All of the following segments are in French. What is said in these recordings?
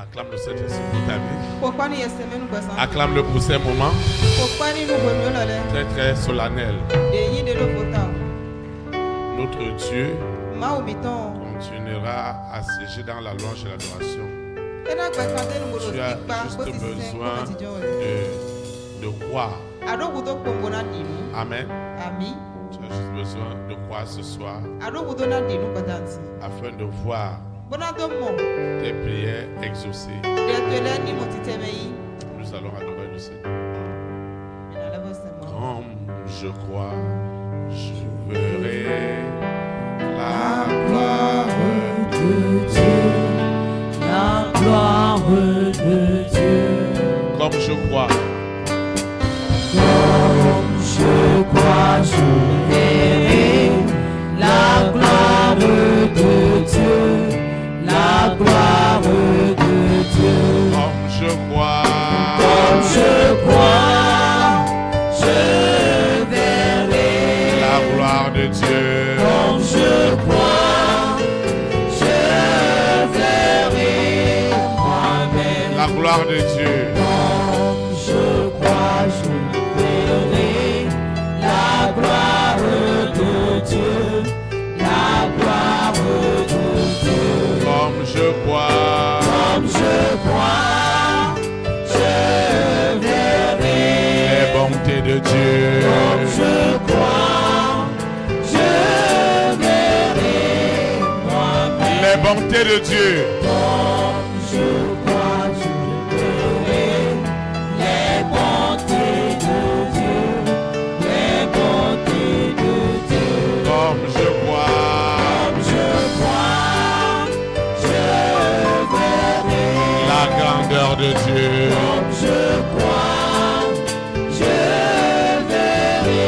Acclame le Seigneur pour ta vie. Acclame-le pour ces moments très très solennels. Notre Dieu continuera à siéger dans la louange et l'adoration. Tu as juste besoin de croire. Amen. Tu as juste besoin de croire ce soir afin de voir tes prières exaucées. Nous allons adorer le Seigneur. Comme je crois, je verrai la gloire de Dieu. La gloire de Dieu. Comme je crois. Comme je crois, je verrai la gloire de Dieu. La gloire de Dieu. Comme je crois. Comme je crois, je verrai la gloire de Dieu. Comme je crois, je verrai moi-même la gloire de Dieu. Comme je crois, je verrai la gloire de Dieu. La gloire de Dieu. Comme je crois, je verrai les bontés de Dieu. Comme je crois, je verrai moi-même les bontés de Dieu. Comme je crois, je verrai les bontés de Dieu. Les bontés de Dieu. Comme je crois. La grandeur de Dieu. Comme je crois, je verrai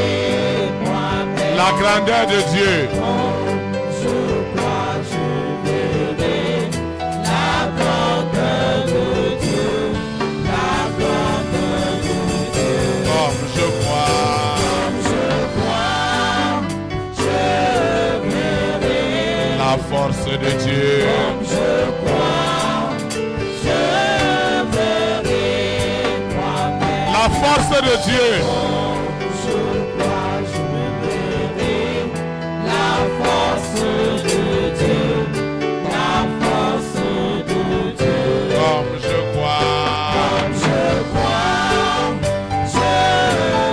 moi-même la grandeur de Dieu. Comme je crois, je verrai la grandeur de Dieu. La grandeur de Dieu. Comme je crois, je verrai la force de Dieu. Comme je crois. La force de Dieu. Je crois, je verrai la force de Dieu. La force de Dieu. Comme je crois, je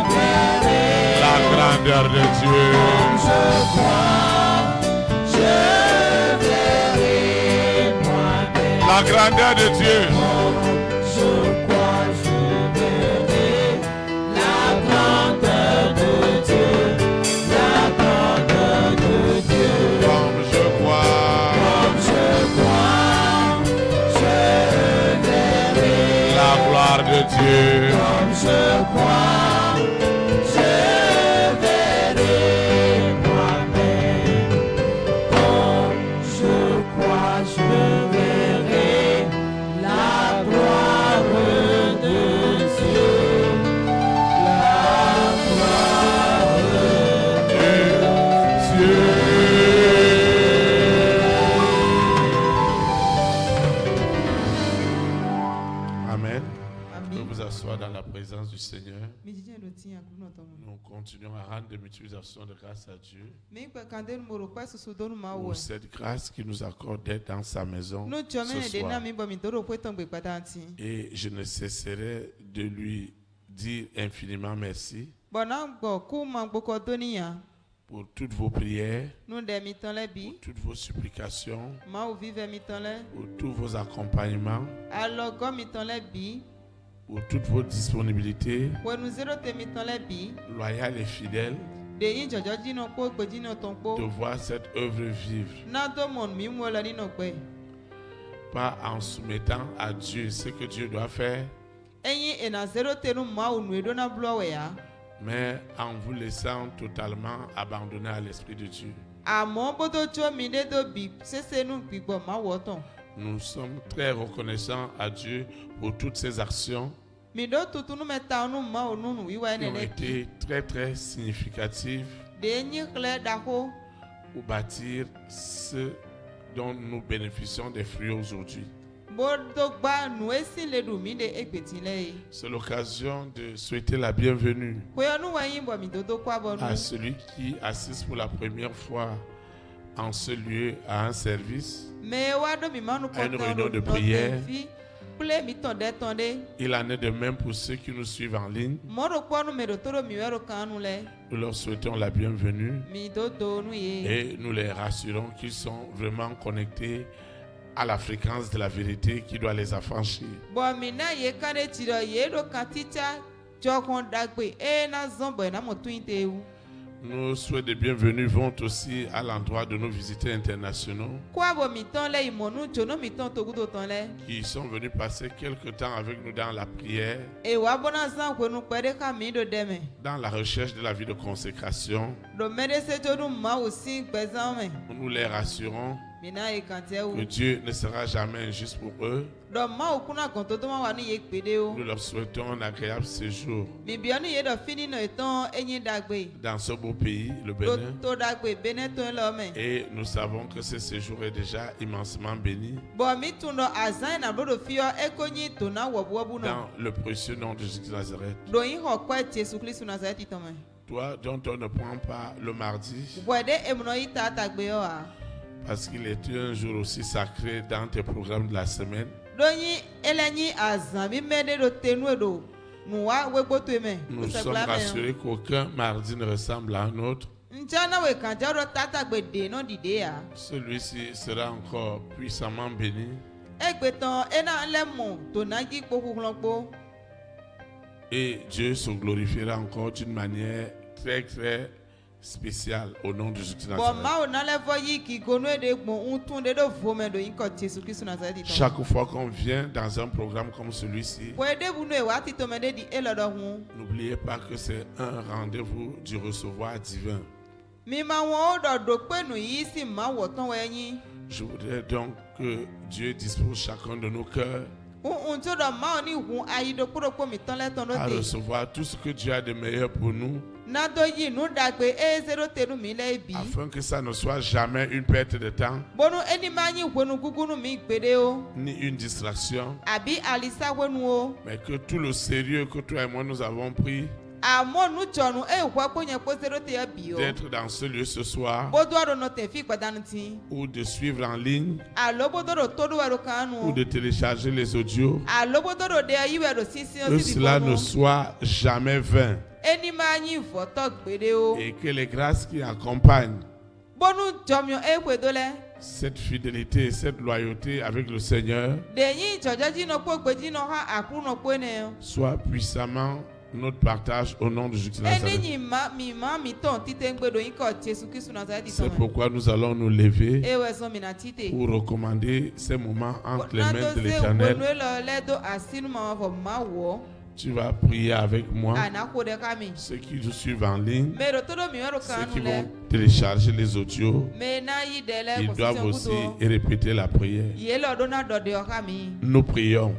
verrai la grandeur de Dieu. Comme je crois, je verrai moi-même la grandeur de Dieu. Dieu. Comme je crois, je verrai moi-même. Comme je crois, je verrai la gloire de Dieu. La gloire de Dieu. Amen. Vous asseoir dans la présence du Seigneur. Nous continuons à rendre des multiplications de grâce à Dieu pour cette grâce qu'il nous accorde d'être dans sa maison ce soir. Et je ne cesserai de lui dire infiniment merci pour toutes vos prières, pour toutes vos supplications, pour tous vos accompagnements, pour toutes vos disponibilités loyales et fidèles de voir cette œuvre vivre. Pas en soumettant à Dieu ce que Dieu doit faire, mais en vous laissant totalement abandonner à l'Esprit de Dieu. Nous sommes très reconnaissants à Dieu pour toutes ces actions qui ont été très très significatives pour bâtir ce dont nous bénéficions des fruits aujourd'hui. C'est l'occasion de souhaiter la bienvenue à celui qui assiste pour la première fois en ce lieu à un service, à une réunion de prière. Il en est de même pour ceux qui nous suivent en ligne. Nous leur souhaitons la bienvenue et nous les rassurons qu'ils sont vraiment connectés à la fréquence de la vérité qui doit les affranchir. Nos souhaits de bienvenue vont aussi à l'endroit de nos visiteurs internationaux qui sont venus passer quelque temps avec nous dans la prière, dans la recherche de la vie de consécration. Nous les rassurons que Dieu ne sera jamais injuste pour eux. Nous leur souhaitons un agréable séjour dans ce beau pays, le Bénin. Et nous savons que ce séjour est déjà immensément béni. Dans le précieux nom de Jésus de Nazareth. Toi dont on ne prend pas le mardi, parce qu'il est un jour aussi sacré dans tes programmes de la semaine. Nous sommes rassurés qu'aucun mardi ne ressemble à un autre. Celui-ci sera encore puissamment béni. Et Dieu se glorifiera encore d'une manière très très spécial au nom de Jésus de Nazareth. Chaque fois qu'on vient dans un programme comme celui-ci, n'oubliez pas que c'est un rendez-vous du recevoir divin. Je voudrais donc que Dieu dispose chacun de nos cœurs à recevoir tout ce que Dieu a de meilleur pour nous, afin que ça ne soit jamais une perte de temps ni une distraction, mais que tout le sérieux que toi et moi nous avons pris d'être dans ce lieu ce soir, ou de suivre en ligne, ou de télécharger les audios, que cela ne soit jamais vain, et que les grâces qui accompagnent cette fidélité, cette loyauté avec le Seigneur soient puissamment notre partage au nom de Jésus de Nazareth. C'est pourquoi nous allons nous lever pour recommander ces moments entre les mains de l'Éternel. Tu vas prier avec moi, ceux qui nous suivent en ligne, ceux qui vont télécharger les audios, ils doivent aussi répéter la prière. Nous prions.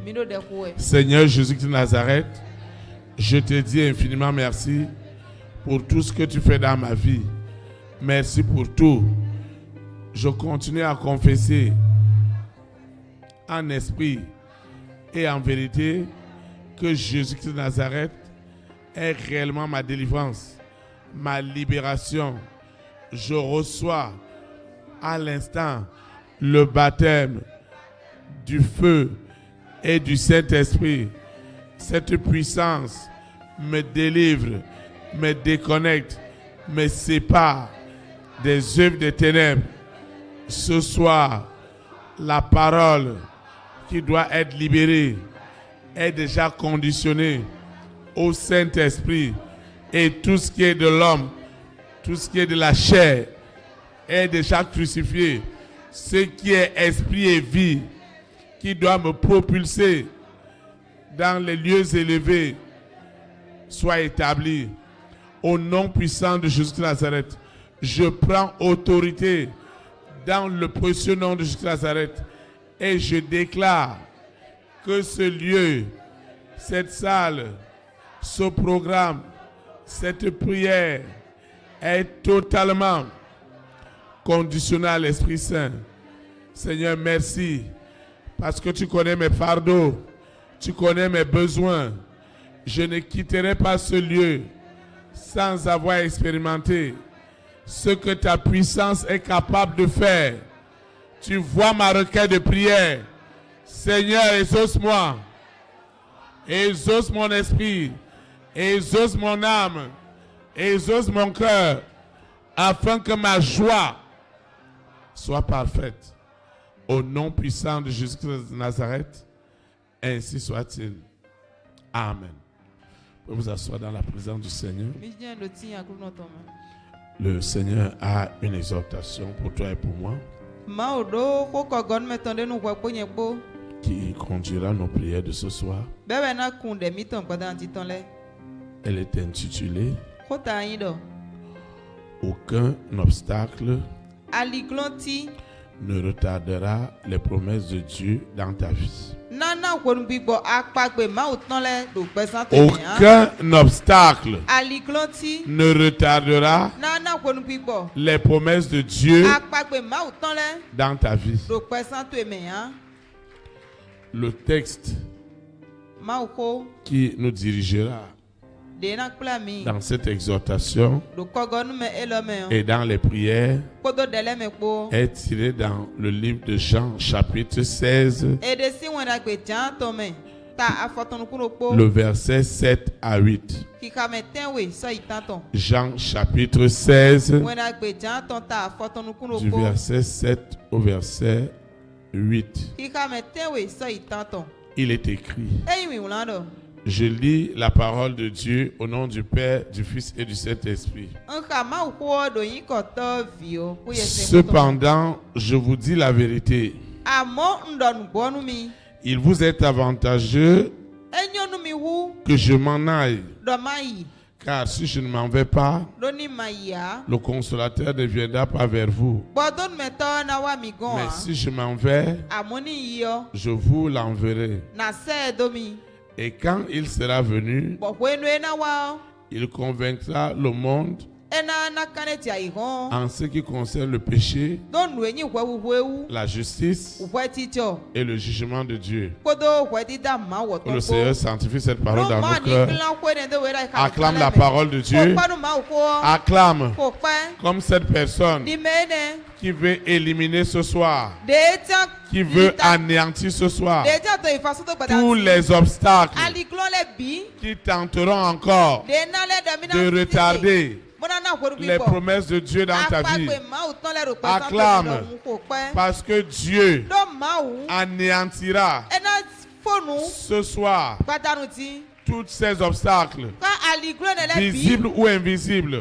Seigneur Jésus de Nazareth, je te dis infiniment merci pour tout ce que tu fais dans ma vie. Merci pour tout. Je continue à confesser en esprit et en vérité que Jésus-Christ de Nazareth est réellement ma délivrance, ma libération. Je reçois à l'instant le baptême du feu et du Saint-Esprit. Cette puissance me délivre, me déconnecte, me sépare des œuvres des ténèbres. Ce soir, la parole qui doit être libérée est déjà conditionnée au Saint-Esprit, et tout ce qui est de l'homme, tout ce qui est de la chair est déjà crucifié. Ce qui est esprit et vie qui doit me propulser dans les lieux élevés soit établi. Au nom puissant de Jésus de Nazareth, je prends autorité dans le précieux nom de Jésus de Nazareth et je déclare que ce lieu, cette salle, ce programme, cette prière est totalement conditionnée à l'Esprit Saint. Seigneur, merci Parce que tu connais mes fardeaux, tu connais mes besoins. Je ne quitterai pas ce lieu sans avoir expérimenté ce que ta puissance est capable de faire. Tu vois ma requête de prière. Seigneur, exauce-moi. Exauce mon esprit. Exauce mon âme. Exauce mon cœur. Afin que ma joie soit parfaite. Au nom puissant de Jésus-Christ de Nazareth, ainsi soit-il. Amen. Vous pouvez vous asseoir dans la présence du Seigneur. Le Seigneur a une exhortation pour toi et pour moi qui conduira nos prières de ce soir. Elle est intitulée Aucun obstacle ne retardera les promesses de Dieu dans ta vie. Aucun obstacle ne retardera les promesses de Dieu dans ta vie. Le texte qui nous dirigera dans cette exhortation et dans les prières est tiré dans le livre de Jean chapitre 16, le verset 7 à 8. Jean chapitre 16, du verset 7 au verset 8. Il est écrit: je lis la parole de Dieu au nom du Père, du Fils et du Saint-Esprit. Cependant, je vous dis la vérité. Il vous est avantageux que je m'en aille. Car si je ne m'en vais pas, le consolateur ne viendra pas vers vous. Mais si je m'en vais, je vous l'enverrai. Et quand il sera venu, il convaincra le monde en ce qui concerne le péché, la justice et le jugement de Dieu. Que le Seigneur sanctifie cette parole dans nos cœurs. Acclame la parole de Dieu. Acclame comme cette personne qui veut éliminer ce soir, qui veut anéantir ce soir tous les obstacles qui tenteront encore de retarder les promesses de Dieu dans ta vie. Acclame, parce que Dieu anéantira ce soir tous ces obstacles, visibles ou invisibles,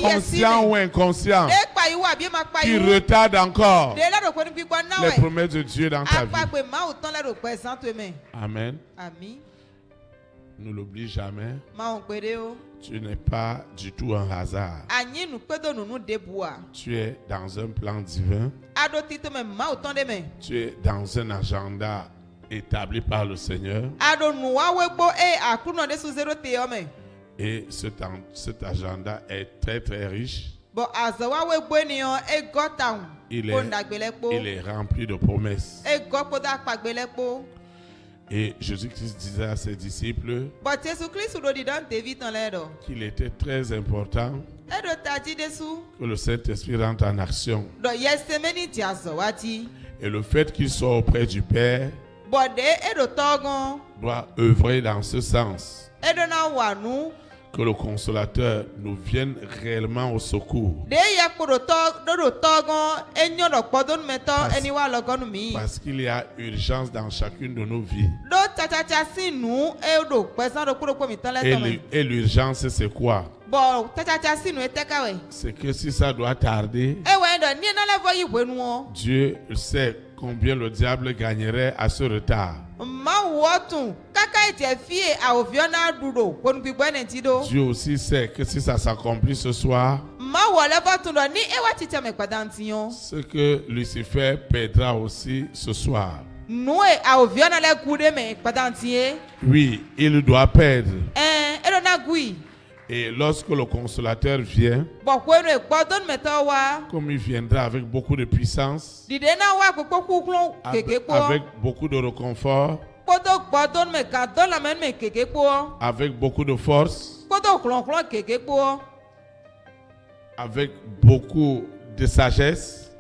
conscients ou inconscients, qui retardent encore les promesses de Dieu dans ta vie. Amen. Ne l'oublie jamais. Tu n'es pas du tout un hasard. Tu es dans un plan divin. Tu es dans un agenda établi par le Seigneur. Et cet agenda est très très riche. Il est rempli de promesses. Et Jésus-Christ disait à ses disciples qu'il était très important que le Saint-Esprit rentre en action. Et le fait qu'il soit auprès du Père doit œuvrer dans ce sens. Que le consolateur nous vienne réellement au secours. Parce qu'il y a urgence dans chacune de nos vies. Et l'urgence, c'est quoi? C'est que si ça doit tarder, Dieu sait combien le diable gagnerait à ce retard. Dieu aussi sait que si ça s'accomplit ce soir, ce que Lucifer perdra aussi ce soir. Oui, il doit perdre. Et lorsque le consolateur vient, comme il viendra avec beaucoup de puissance, avec beaucoup de réconfort, avec beaucoup de force, avec beaucoup de sagesse,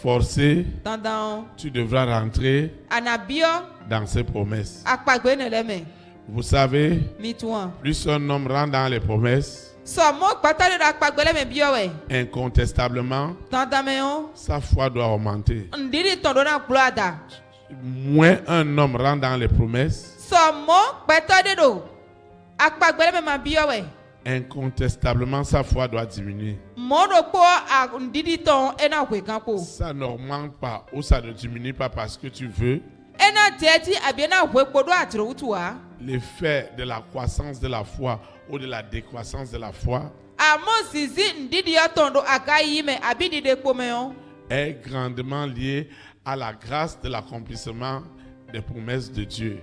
forcé, tu devras rentrer dans ses promesses. Vous savez, plus un homme rentre dans les promesses, incontestablement, sa foi doit augmenter. Moins un homme rentre dans les promesses, incontestablement sa foi doit diminuer. Ça n'augmente pas ou ça ne diminue pas parce que tu veux. L'effet de la croissance de la foi ou de la décroissance de la foi est grandement lié à la grâce de l'accomplissement des promesses de Dieu.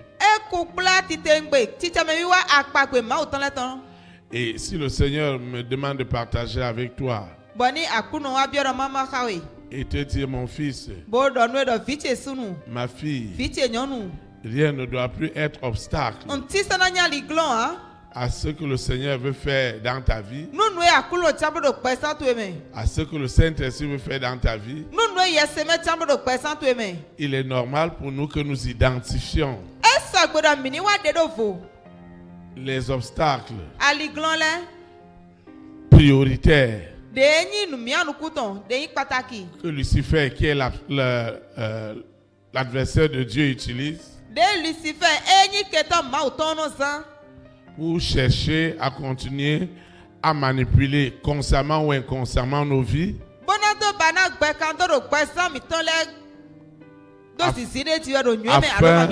Et si le Seigneur me demande de partager avec toi et te dire, mon fils, ma fille, rien ne doit plus être obstacle à ce que le Seigneur veut faire dans ta vie, à ce que le Saint-Esprit veut faire dans ta vie. Il est normal pour nous que nous identifions les obstacles prioritaires que Lucifer, qui est l'adversaire de Dieu, utilise pour chercher à continuer à manipuler consciemment ou inconsciemment nos vies, afin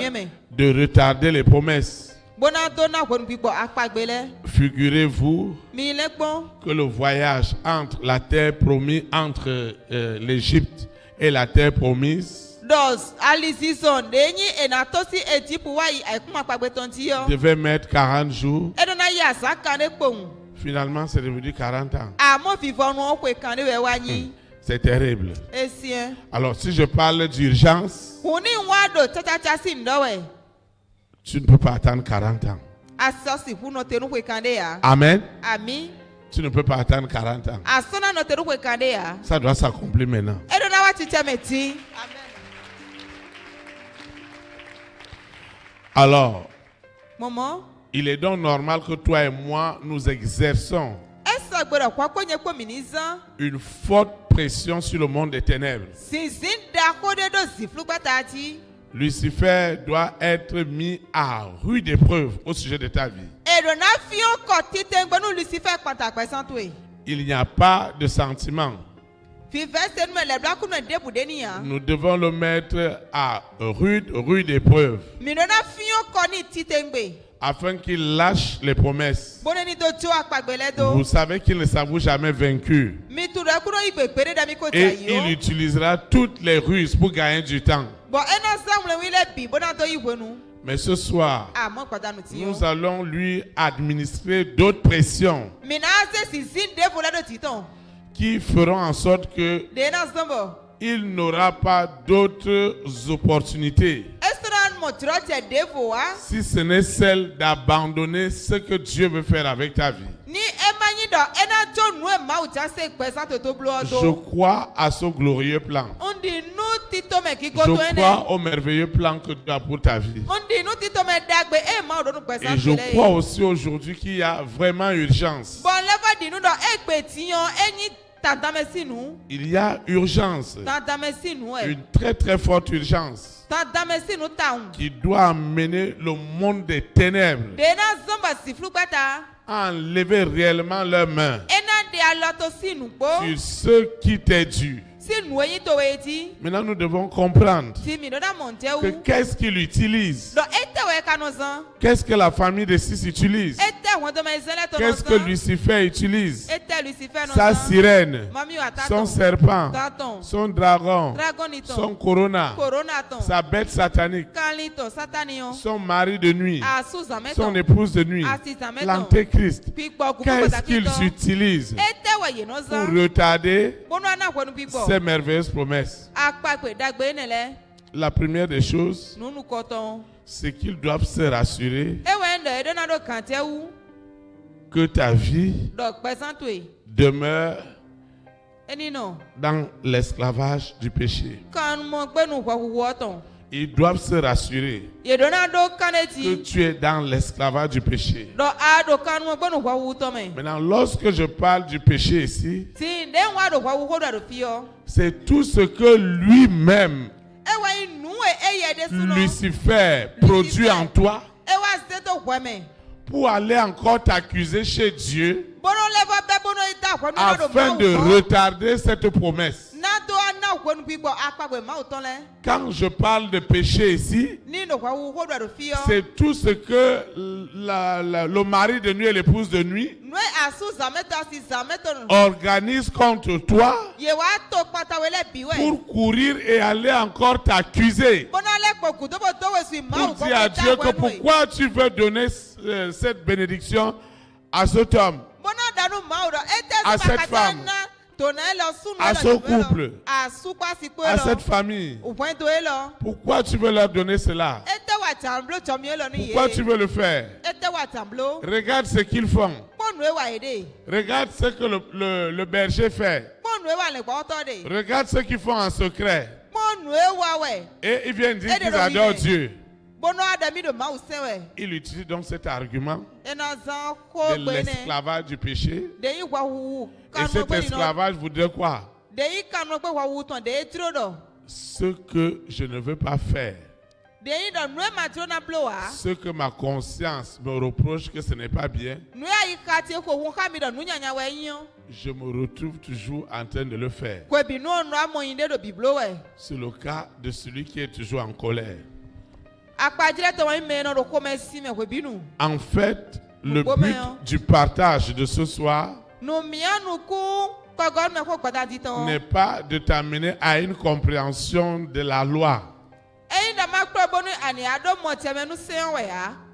de retarder les promesses. Figurez-vous que le voyage entre la terre promise, entre l'Égypte et la terre promise, devait mettre 40 jours. Finalement, c'est devenu 40 ans. C'est terrible. Alors, si je parle d'urgence, tu ne peux pas attendre 40 ans. Amen. Tu ne peux pas attendre 40 ans. Ça doit s'accomplir maintenant. Alors, il est donc normal que toi et moi, nous exerçons une forte pression sur le monde des ténèbres. Lucifer doit être mis à rude épreuve au sujet de ta vie. Il n'y a pas de sentiment. Nous devons le mettre à rude épreuve afin qu'il lâche les promesses. Vous savez qu'il ne s'avoue jamais vaincu. Et il utilisera toutes les ruses pour gagner du temps. Mais ce soir, nous allons lui administrer d'autres pressions qui feront en sorte que il n'aura pas d'autres opportunités si ce n'est celle d'abandonner ce que Dieu veut faire avec ta vie. Je crois à ce glorieux plan. Je crois au merveilleux plan que tu as pour ta vie. Et je crois aussi aujourd'hui qu'il y a vraiment urgence. Il y a urgence, une très très forte urgence qui doit amener le monde des ténèbres à enlever réellement leurs mains sur ce qui t'est dû. Maintenant, nous devons comprendre que qu'est-ce qu'il utilise. Qu'est-ce que la famille de Cis utilise. Qu'est-ce que Lucifer utilise. Sa sirène, son serpent, son dragon, son corona, sa bête satanique, son mari de nuit, son épouse de nuit, l'antéchrist. Qu'est-ce qu'ils utilisent pour retarder ces merveilleuses promesses. La première des choses, c'est qu'ils doivent se rassurer que ta vie demeure dans l'esclavage du péché. Ils doivent se rassurer que tu es dans l'esclavage du péché. Maintenant, lorsque je parle du péché ici, c'est tout ce que lui-même, Lucifer, produit en toi pour aller encore t'accuser chez Dieu afin de retarder cette promesse. Quand je parle de péché ici, c'est tout ce que le mari de nuit et l'épouse de nuit organisent contre toi pour courir et aller encore t'accuser. Pour dire à Dieu que pourquoi tu veux donner cette bénédiction à cet homme, à cette femme, à ce couple, à cette famille. Pourquoi tu veux leur donner cela? Pourquoi tu veux le faire? Regarde ce qu'ils font. Regarde ce que le berger fait. Regarde ce qu'ils font en secret. Et ils viennent dire qu'ils adorent Dieu. Il utilise donc cet argument de l'esclavage du péché. Et cet esclavage voudrait quoi? Ce que je ne veux pas faire. Ce que ma conscience me reproche que ce n'est pas bien. Je me retrouve toujours en train de le faire. C'est le cas de celui qui est toujours en colère. En fait, le but du partage de ce soir n'est pas de t'amener à une compréhension de la loi.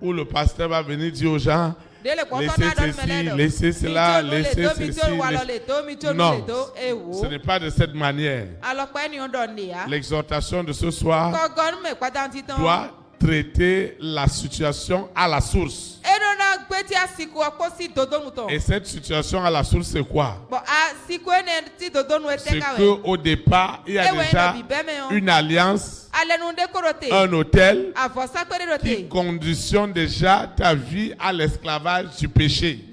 Où le pasteur va venir dire aux gens, laissez ceci, laissez cela, laissez ceci. Non, ce n'est pas de cette manière. L'exhortation de ce soir doit traiter la situation à la source. Et cette situation à la source, c'est quoi? C'est qu'au départ, il y a déjà une alliance, un autel qui conditionne déjà ta vie à l'esclavage du péché.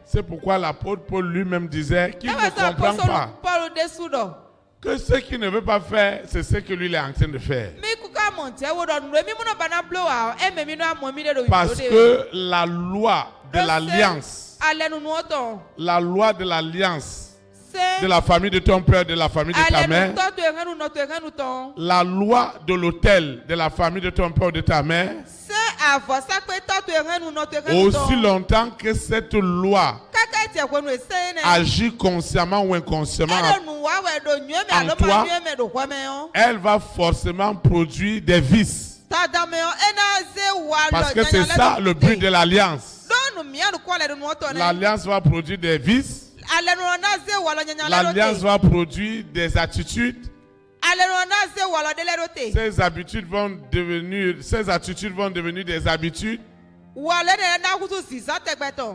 C'est pourquoi l'apôtre Paul lui-même disait qu'il ne comprend pas que ce qu'il ne veut pas faire, c'est ce que lui il est en train de faire. Parce que la loi de l'alliance, de la famille de ton père, de la famille de ta mère, la loi de l'autel de la famille de ton père, de ta mère, aussi longtemps que cette loi agit consciemment ou inconsciemment en toi, elle va forcément produire des vices. Parce que c'est ça le but de l'alliance. L'alliance va produire des vices. L'alliance va produire des attitudes. Ces attitudes vont devenir des habitudes.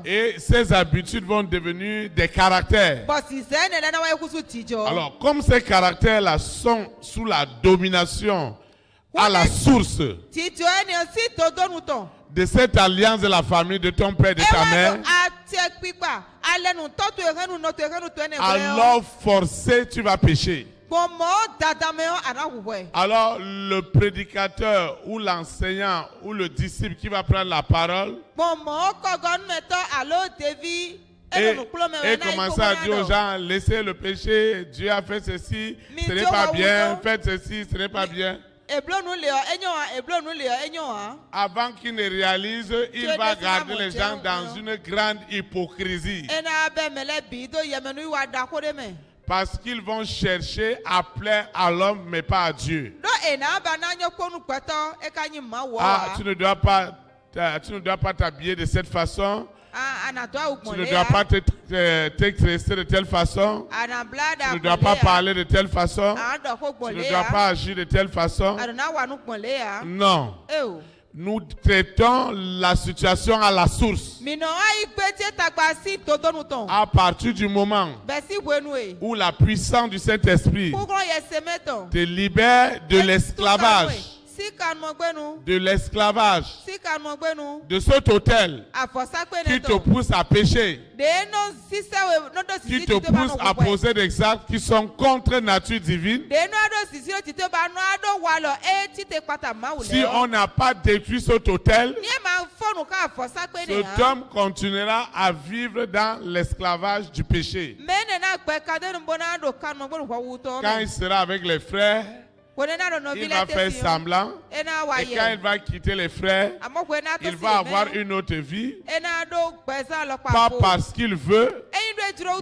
Et ces habitudes vont devenir des caractères. Alors, comme ces caractères-là sont sous la domination à la source de cette alliance de la famille de ton père et de ta mère, alors forcé tu vas pécher. Alors le prédicateur ou l'enseignant ou le disciple qui va prendre la parole Et commencer à dire aux gens, laissez le péché, Dieu a fait ceci, ce n'est pas bien, faites ceci, ce n'est pas bien. Avant qu'il ne réalise, il va garder les gens dans une grande hypocrisie. Parce qu'ils vont chercher à plaire à l'homme, mais pas à Dieu. Ah, tu ne dois pas t'habiller de cette façon. Tu ne dois pas t'exprimer de telle façon. Tu ne dois pas parler de telle façon. Tu ne dois pas agir de telle façon. Non. Nous traitons la situation à la source. À partir du moment où la puissance du Saint-Esprit te libère de l'esclavage. De l'esclavage, de cet hôtel qui te pousse à pécher, qui te pousse à poser des actes qui sont contre nature divine. Si on n'a pas détruit cet hôtel, cet homme continuera à vivre dans l'esclavage du péché. Quand il sera avec les frères, il va faire semblant, et quand il va quitter les frères, il va avoir une autre vie, pas parce qu'il veut,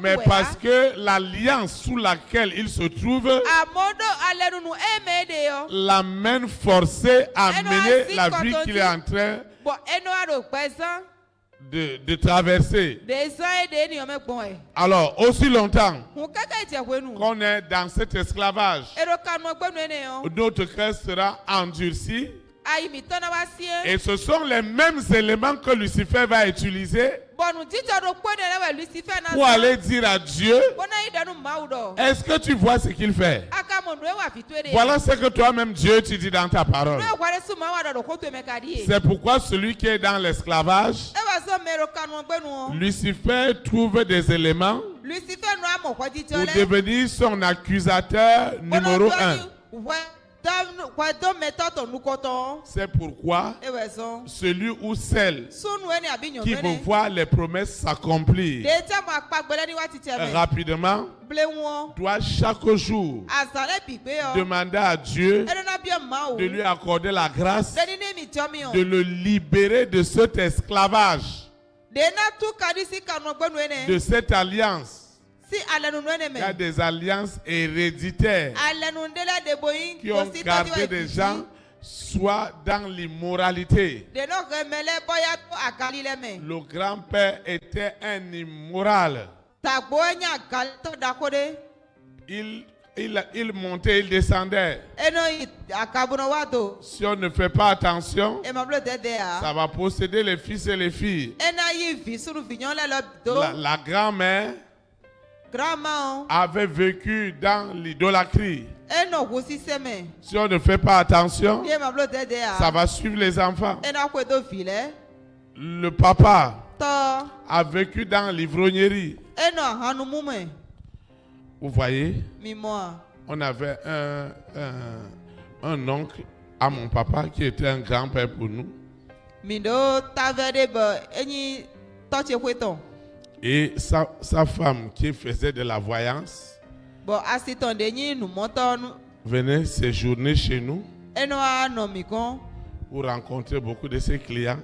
mais parce que l'alliance sous laquelle il se trouve l'amène forcé à mener la vie qu'il est en train de traverser. Alors, aussi longtemps qu'on est dans cet esclavage, notre cœur sera endurci. Et ce sont les mêmes éléments que Lucifer va utiliser pour aller dire à Dieu, est-ce que tu vois ce qu'il fait? Voilà ce que toi-même Dieu tu dis dans ta parole. C'est pourquoi celui qui est dans l'esclavage, Lucifer trouve des éléments pour devenir son accusateur numéro 1. C'est pourquoi celui ou celle qui veut voir les promesses s'accomplir rapidement doit chaque jour demander à Dieu de lui accorder la grâce de le libérer de cet esclavage, de cette alliance. Il y a des alliances héréditaires qui ont gardé des gens soit dans l'immoralité. Le grand-père était un immoral. Il montait, il descendait. Si on ne fait pas attention, ça va posséder les fils et les filles. La grand-mère avait vécu dans l'idolâtrie. Si on ne fait pas attention, ça va suivre les enfants. Le papa a vécu dans l'ivrognerie. Vous voyez, on avait un oncle à mon papa qui était un grand-père pour nous. Et sa femme qui faisait de la voyance venait séjourner chez nous pour rencontrer beaucoup de ses clients.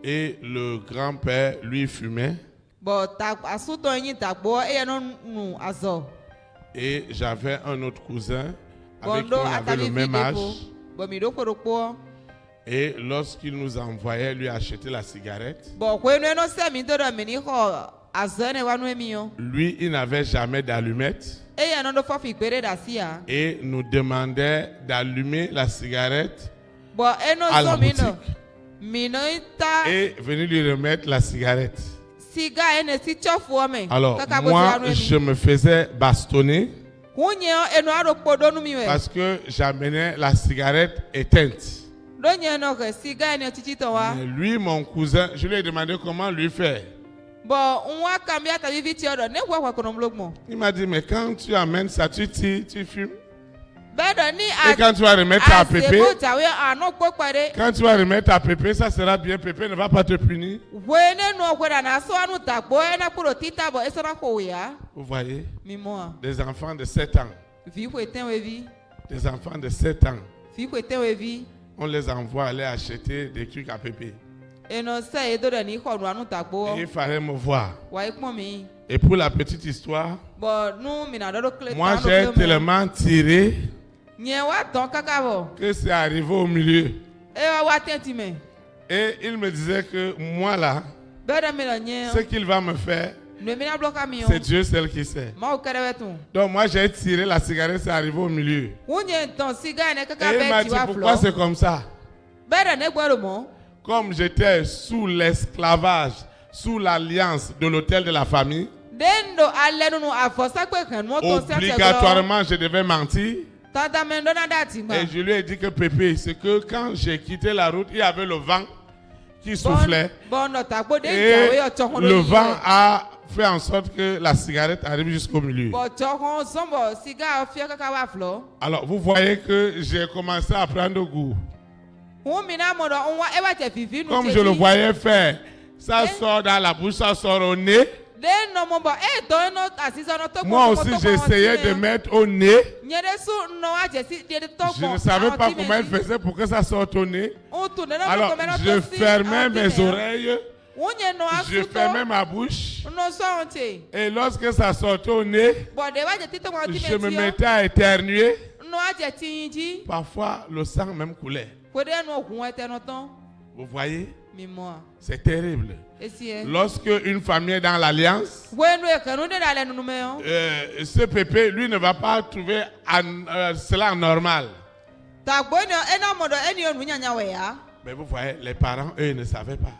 Et le grand-père, lui, fumait. Et j'avais un autre cousin avec qui on avait le même âge. Et lorsqu'il nous envoyait lui acheter la cigarette, lui, il n'avait jamais d'allumette. Et nous demandait d'allumer la cigarette à la boutique et venir lui remettre la cigarette. Alors, moi, je me faisais bastonner parce que j'amenais la cigarette éteinte. Mais lui, mon cousin, je lui ai demandé comment lui faire. Il m'a dit, mais quand tu amènes ça, tu tires, tu fumes. Et quand tu vas remettre à Pépé, quand tu vas remettre à Pépé, ça sera bien. Pépé ne va pas te punir. Vous voyez? Des enfants de 7 ans. Des enfants de 7 ans. On les envoie aller acheter des trucs à Pépé. Et il fallait me voir. Et pour la petite histoire, moi j'ai tellement tiré que c'est arrivé au milieu. Et il me disait que moi là, ce qu'il va me faire, c'est Dieu seul qui sait. Donc moi j'ai tiré la cigarette, c'est arrivé au milieu. Et il m'a dit pourquoi c'est comme ça. Comme j'étais sous l'esclavage, sous l'alliance de l'hôtel de la famille, obligatoirement je devais mentir. Et je lui ai dit que Pépé, c'est que quand j'ai quitté la route, il y avait le vent qui soufflait. Et le vent a fait en sorte que la cigarette arrive jusqu'au milieu. Alors vous voyez que j'ai commencé à prendre goût. Comme je le voyais faire, ça sort dans la bouche, ça sort au nez. Moi aussi j'essayais de mettre au nez. Je ne savais pas comment il faisait pour que ça sorte au nez. Alors je fermais mes oreilles. Je fermais ma bouche. Et lorsque ça sortait au nez, je me mettais à éternuer. Parfois le sang même coulait. Vous voyez? C'est terrible. Lorsque une famille est dans l'alliance, ce Pépé, lui, ne va pas trouver cela normal. Mais vous voyez, les parents, eux, ne savaient pas.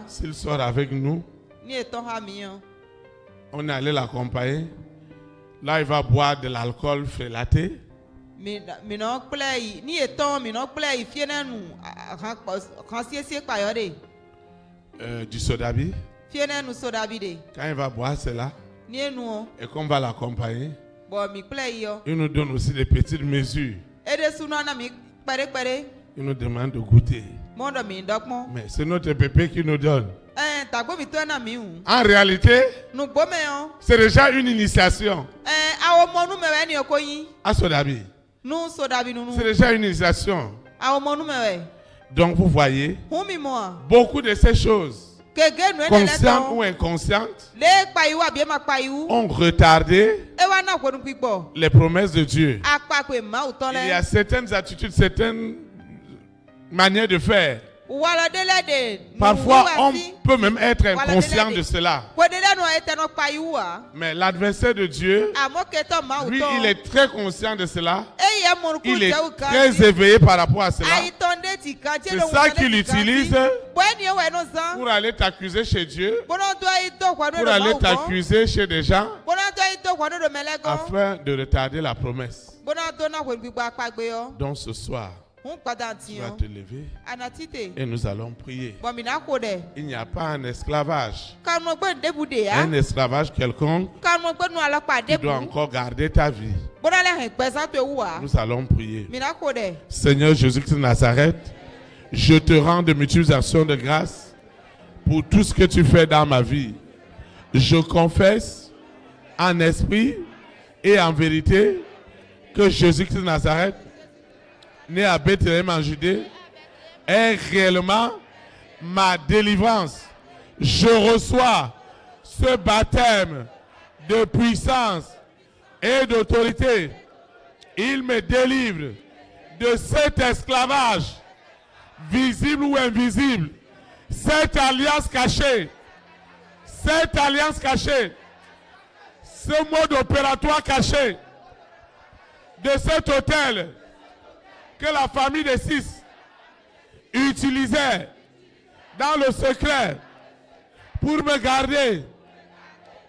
S'il sort avec nous, on est allé l'accompagner. Là, il va boire de l'alcool frélaté. Du sodabi. Quand il va boire cela, et qu'on va l'accompagner, il nous donne aussi des petites mesures. Il nous demande de goûter. Mais c'est notre Pépé qui nous donne. En réalité, c'est déjà une initiation. À Sodabi. C'est déjà une initiation. Donc vous voyez, beaucoup de ces choses, conscientes ou inconscientes, ont retardé les promesses de Dieu. Il y a certaines attitudes, certaines manières de faire. Parfois, on peut même être inconscient de cela. Mais l'adversaire de Dieu, lui, il est très conscient de cela. Il est très éveillé par rapport à cela. C'est ça qu'il utilise pour aller t'accuser chez Dieu, pour aller t'accuser chez des gens, afin de retarder la promesse. Donc ce soir, tu vas te lever et nous allons prier. Il n'y a pas un esclavage. Un esclavage quelconque qui doit encore garder ta vie. Nous allons prier. Seigneur Jésus-Christ de Nazareth, je te rends de multiples actions de grâce pour tout ce que tu fais dans ma vie. Je confesse en esprit et en vérité que Jésus-Christ de Nazareth, né à Bethléem en Judée, est réellement ma délivrance. Je reçois ce baptême de puissance et d'autorité. Il me délivre de cet esclavage, visible ou invisible, cette alliance cachée, ce mode opératoire caché de cet autel que la famille des 6 utilisait dans le secret pour me garder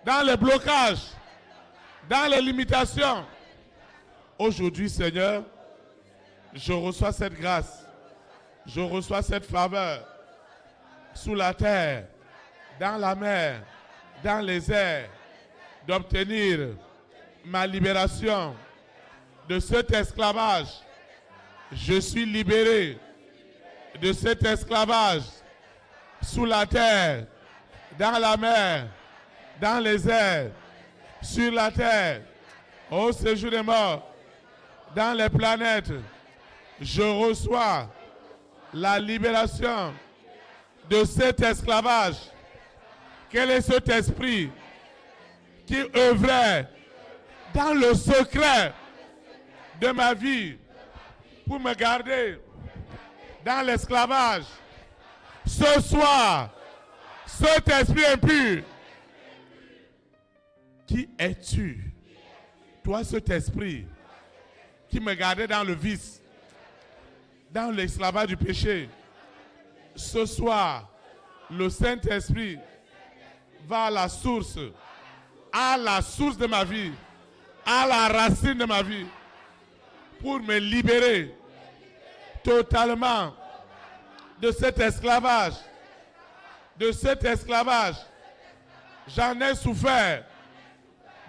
dans les blocages, dans les limitations. Aujourd'hui, Seigneur, je reçois cette grâce, je reçois cette faveur sous la terre, dans la mer, dans les airs, d'obtenir ma libération de cet esclavage. Je suis libéré de cet esclavage sous la terre, dans la mer, dans les airs, sur la terre, au séjour des morts, dans les planètes. Je reçois la libération de cet esclavage. Quel est cet esprit qui œuvrait dans le secret de ma vie pour me garder dans l'esclavage? Ce soir, cet esprit impur, qui es-tu? Toi, cet esprit qui me gardait dans le vice, dans l'esclavage du péché. Ce soir, le Saint-Esprit va à la source de ma vie, à la racine de ma vie, pour me libérer totalement de cet esclavage. De cet esclavage. J'en ai souffert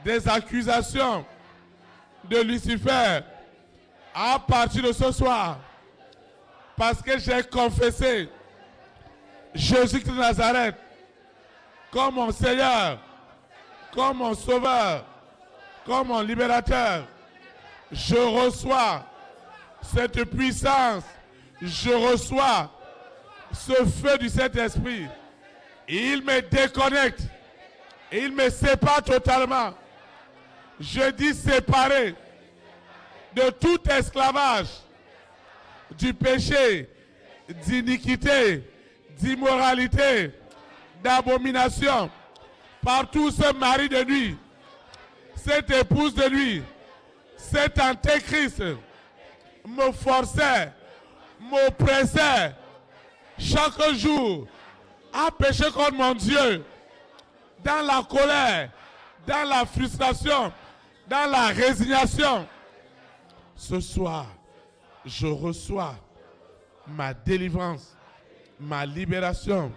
des accusations de Lucifer à partir de ce soir, parce que j'ai confessé Jésus-Christ de Nazareth comme mon Seigneur, comme mon Sauveur, comme mon Libérateur. Je reçois cette puissance, je reçois ce feu du Saint-Esprit. Il me déconnecte, il me sépare totalement. Je dis séparé de tout esclavage, du péché, d'iniquité, d'immoralité, d'abomination, par tout ce mari de nuit, cette épouse de nuit, cet antéchrist me forçait, m'oppressait chaque jour à pécher contre mon Dieu, dans la colère, dans la frustration, dans la résignation. Ce soir, je reçois ma délivrance, ma libération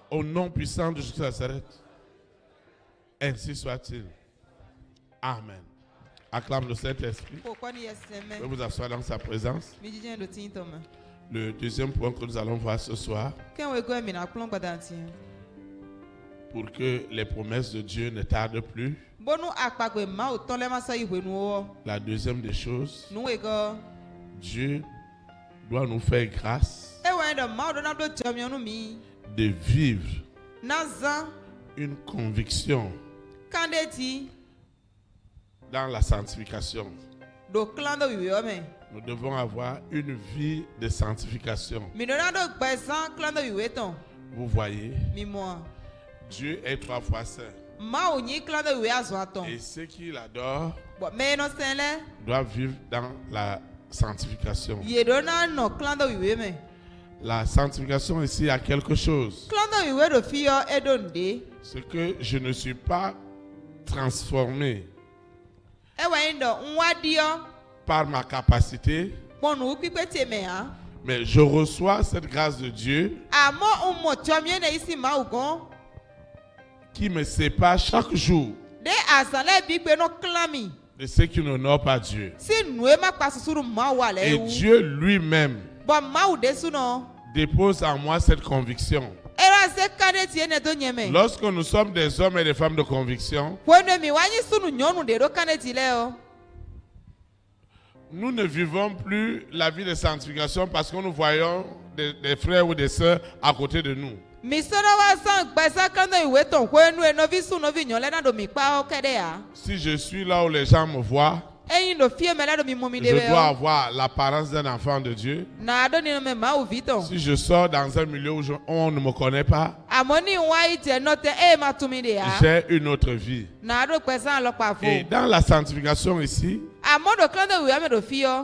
au nom puissant de Jésus de Nazareth. Ainsi soit-il. Amen. Acclame le Saint-Esprit. Vous pouvez vous asseoir dans sa présence. Le deuxième point que nous allons voir ce soir, pour que les promesses de Dieu ne tardent plus. La deuxième des choses, Dieu doit nous faire grâce de vivre une conviction dans la sanctification. Nous devons avoir une vie de sanctification. Vous voyez, Dieu est 3 fois saint. Et ceux qui l'adorent doivent vivre dans la sanctification. La sanctification ici a quelque chose. C'est que je ne suis pas transformé par ma capacité, mais je reçois cette grâce de Dieu qui me sépare chaque jour de ceux qui n'honorent pas Dieu. Et Dieu lui-même dépose en moi cette conviction. Lorsque nous sommes des hommes et des femmes de conviction, nous ne vivons plus la vie de sanctification parce que nous voyons des frères ou des sœurs à côté de nous. Si je suis là où les gens me voient, je dois avoir l'apparence d'un enfant de Dieu. Si je sors dans un milieu où on ne me connaît pas, j'ai une autre vie. Et dans la sanctification ici,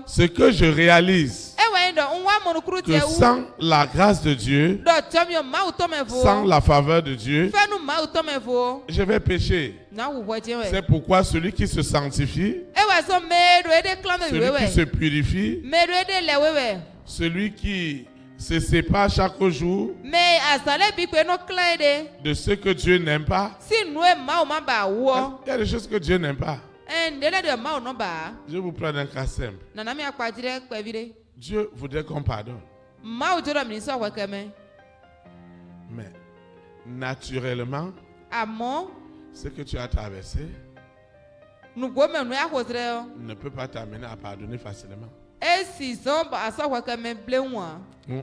ce que je réalise, que sans la grâce de Dieu, sans la faveur de Dieu, je vais pécher. C'est pourquoi celui qui se sanctifie, celui qui se purifie, celui qui se sépare chaque jour de ce que Dieu n'aime pas. Il y a des choses que Dieu n'aime pas. Je vais vous prendre un cas simple. Dieu voudrait qu'on pardonne. Mais naturellement, ce que tu as traversé ne peut pas t'amener à pardonner facilement.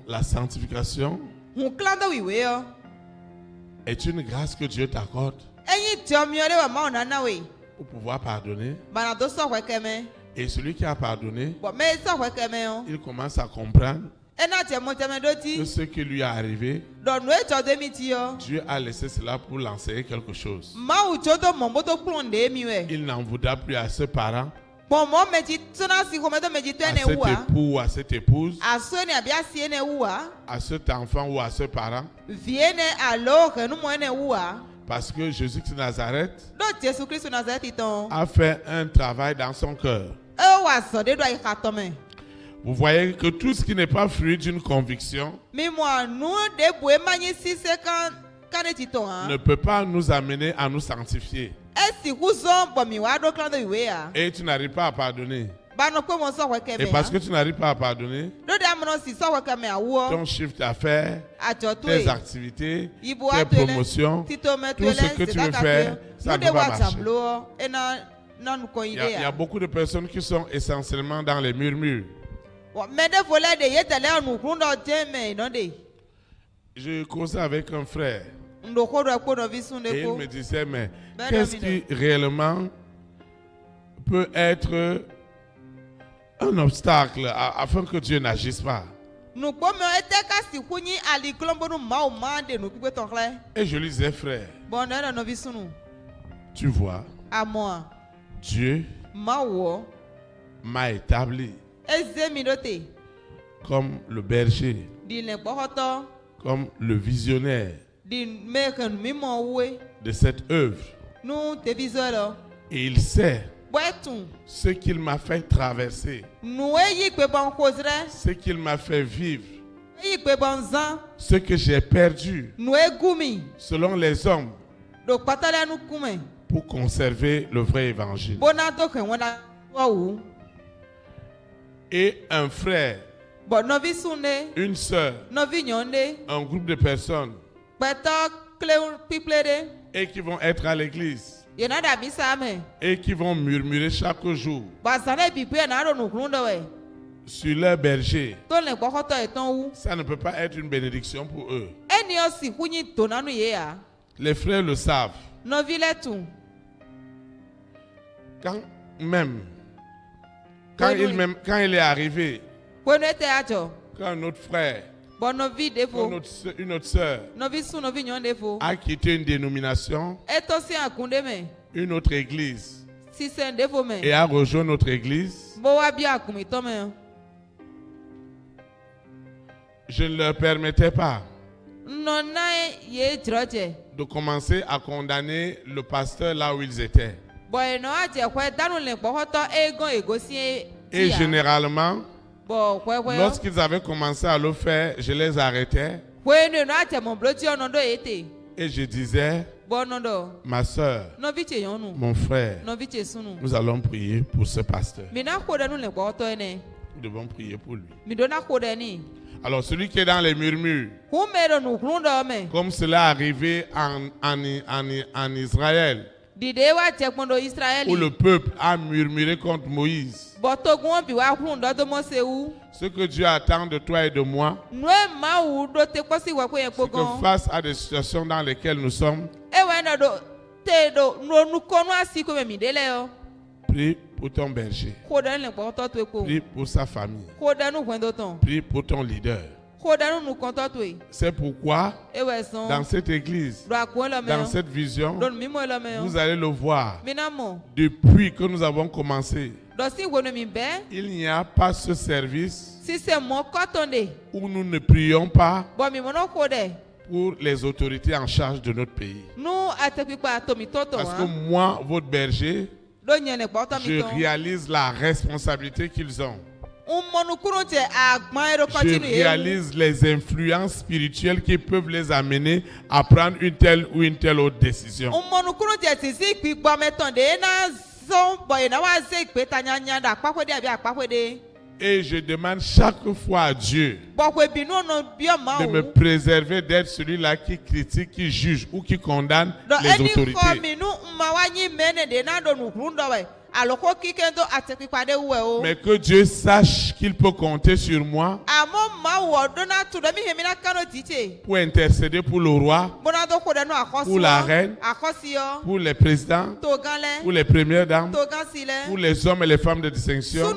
La sanctification est une grâce que Dieu t'accorde pour pouvoir pardonner. Et celui qui a pardonné, il commence à comprendre que ce qui lui est arrivé, Dieu a laissé cela pour l'enseigner quelque chose. Il n'en voudra plus à ce parent, à cet époux, à cette épouse, à cet enfant ou à ce parent. Parce que Jésus-Christ de Nazareth a fait un travail dans son cœur. Vous voyez que tout ce qui n'est pas fruit d'une conviction ne peut pas nous amener à nous sanctifier. Et tu n'arrives pas à pardonner. Et parce que tu n'arrives pas à pardonner, ton chiffre d'affaires, tes activités, tes promotions, tout ce que tu veux faire, ça ne va pas marcher. Il y a beaucoup de personnes qui sont essentiellement dans les murmures. Je causais avec un frère et il me disait, mais qu'est-ce qui réellement peut être un obstacle afin que Dieu n'agisse pas? Et je lui disais, frère, tu vois, Dieu m'a établi comme le berger, comme le visionnaire de cette œuvre. Et il sait ce qu'il m'a fait traverser, ce qu'il m'a fait vivre, ce que j'ai perdu selon les hommes pour conserver le vrai évangile. Et un frère, une sœur, un groupe de personnes et qui vont être à l'église et qui vont murmurer chaque jour sur leur berger, ça ne peut pas être une bénédiction pour eux. Les frères le savent. Quand il est arrivé, quand notre frère, une autre sœur a quitté une dénomination, une autre église, et a rejoint notre église, je ne leur permettais pas de commencer à condamner le pasteur là où ils étaient. Et généralement, lorsqu'ils avaient commencé à le faire, je les arrêtais. Et je disais, ma soeur, mon frère, nous allons prier pour ce pasteur. Nous devons prier pour lui. Alors celui qui est dans les murmures, comme cela est arrivé en Israël, où le peuple a murmuré contre Moïse, ce que Dieu attend de toi et de moi, c'est que face à des situations dans lesquelles nous sommes, prie pour ton berger, prie pour sa famille, prie pour ton leader. C'est pourquoi dans cette église, dans cette vision, vous allez le voir, depuis que nous avons commencé, il n'y a pas ce service où nous ne prions pas pour les autorités en charge de notre pays. Parce que moi, votre berger, je réalise la responsabilité qu'ils ont. Je réalise les influences spirituelles qui peuvent les amener à prendre une telle ou une telle autre décision. Et je demande chaque fois à Dieu de me préserver d'être celui-là qui critique, qui juge ou qui condamne les autorités. Mais que Dieu sache qu'il peut compter sur moi pour intercéder pour le roi, pour la reine, pour les présidents, pour les premières dames, pour les hommes et les femmes de distinction,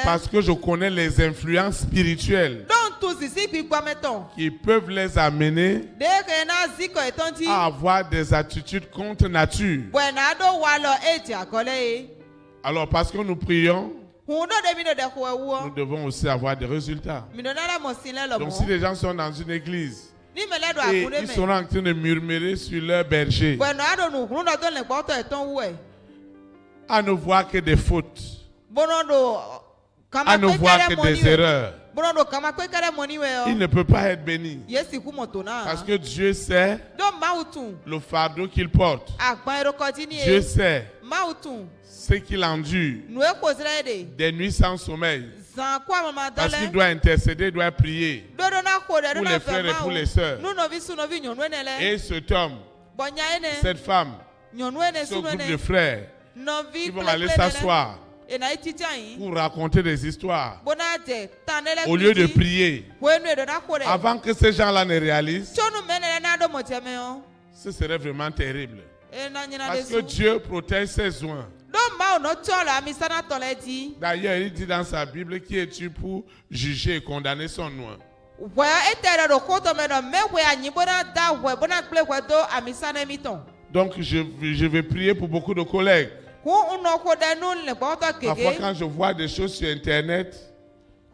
parce que je connais les influences spirituelles qui peuvent les amener à avoir des attitudes contre nature. Alors, parce que nous prions, nous devons aussi avoir des résultats. Donc, si les gens sont dans une église et ils sont en train de murmurer sur leur berger, à ne voir que des fautes, à ne voir que des erreurs, il ne peut pas être béni. Parce que Dieu sait le fardeau qu'il porte. Dieu sait ce qu'il endure, des nuits sans sommeil, parce qu'il doit intercéder, il doit prier pour les frères et pour les sœurs. Et cet homme, cette femme, ce groupe de frères, ils vont aller s'asseoir pour raconter des histoires au lieu de prier. Avant que ces gens-là ne réalisent, ce serait vraiment terrible. Parce que Dieu protège ses oins. D'ailleurs, il dit dans sa Bible, qui es-tu pour juger et condamner son oint? Donc je vais prier pour beaucoup de collègues. Parfois quand je vois des choses sur Internet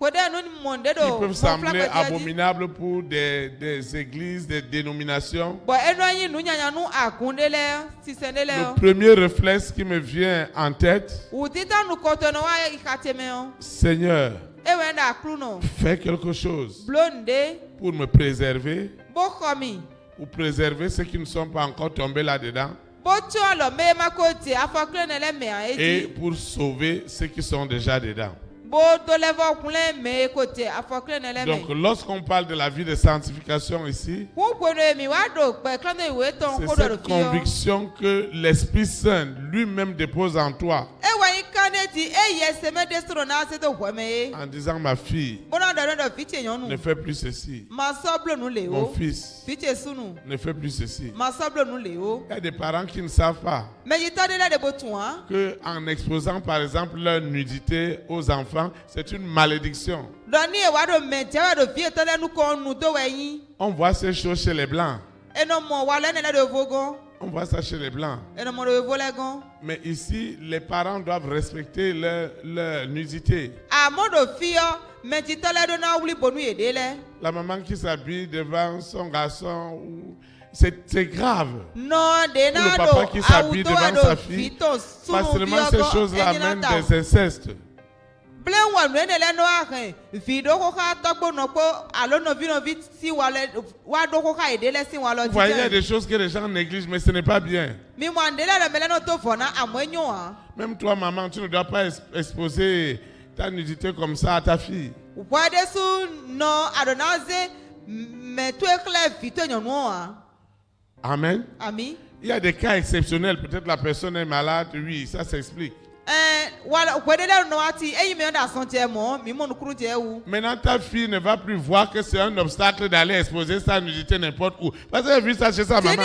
qui peuvent sembler abominables pour des églises, des dénominations, le premier réflexe qui me vient en tête, Seigneur, fais quelque chose pour me préserver, pour préserver ceux qui ne sont pas encore tombés là-dedans, et pour sauver ceux qui sont déjà dedans. Donc, lorsqu'on parle de la vie de sanctification ici, c'est cette conviction que l'Esprit Saint lui-même dépose en toi. En disant, ma fille, ne fais plus ceci. Mon fils, ne fais plus ceci. Il y a des parents qui ne savent pas qu'en exposant par exemple leur nudité aux enfants, c'est une malédiction. On voit ces choses chez les Blancs. On voit ça chez les Blancs. Mais ici, les parents doivent respecter leur nudité. La maman qui s'habille devant son garçon, c'est grave. Le papa qui s'habille devant sa fille, facilement ces choses-là amènent des incestes. Vous voyez, il y a des choses que les gens négligent, mais ce n'est pas bien. Même toi, maman, tu ne dois pas exposer ta nudité comme ça à ta fille. Amen. Il y a des cas exceptionnels. Peut-être la personne est malade, oui, ça s'explique. Maintenant, ta fille ne va plus voir que c'est un obstacle d'aller exposer sa nudité n'importe où. Parce qu'elle a vu ça chez sa maman.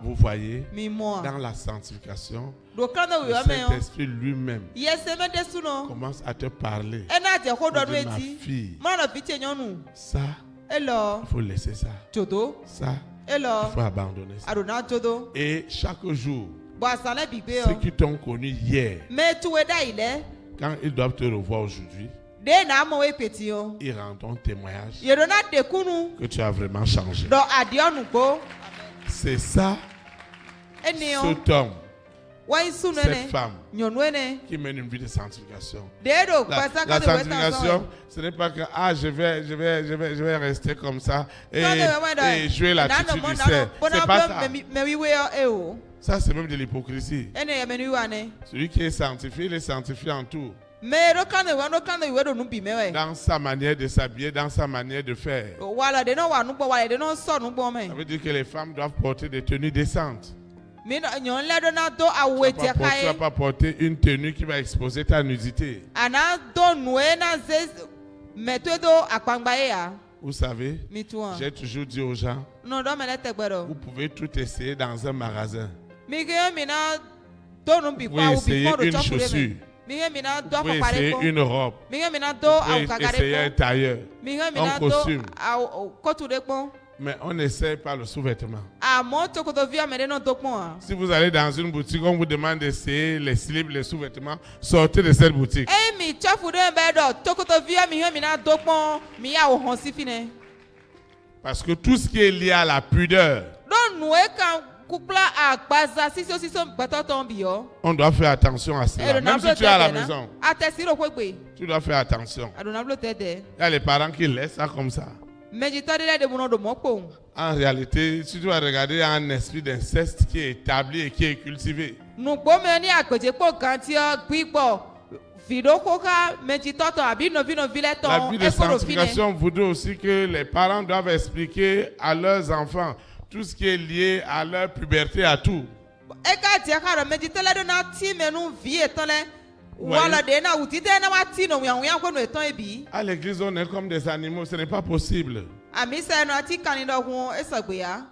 Vous voyez, dans la sanctification, le Saint-Esprit lui-même commence à te parler. De ma fille, ça, il faut laisser ça. Ça, il faut abandonner ça. Et chaque jour, ceux qui t'ont connu hier, quand ils doivent te revoir aujourd'hui, ils rendront témoignage que tu as vraiment changé. C'est ça, cet homme cette femme qui mène une vie de sanctification. La sanctification, ce n'est pas que je vais rester comme ça et jouer l'attitude du cerf. C'est pas ça. Ça, c'est même de l'hypocrisie. Celui qui est sanctifié, il est sanctifié en tout. Dans sa manière de s'habiller, dans sa manière de faire. Ça veut dire que les femmes doivent porter des tenues décentes. Tu ne vas pas porter une tenue qui va exposer ta nudité. Vous savez, j'ai toujours dit aux gens, vous pouvez tout essayer dans un magasin. Vous pouvez essayer une chaussure. Vous pouvez essayer une robe. Vous pouvez essayer un tailleur, un costume. Mais on n'essaie pas le sous-vêtement. Si vous allez dans une boutique, on vous demande d'essayer les slips, les sous-vêtements, sortez de cette boutique. Parce que tout ce qui est lié à la pudeur, on doit faire attention à cela. Même si tu es à la maison, tu dois faire attention. Il y a les parents qui laissent ça comme ça. En réalité, si tu vas regarder un esprit d'inceste qui est établi et qui est cultivé. La vie de sanctification voudrait aussi que les parents doivent expliquer à leurs enfants tout ce qui est lié à leur puberté, à tout. À l'église, on est comme des animaux, ce n'est pas possible.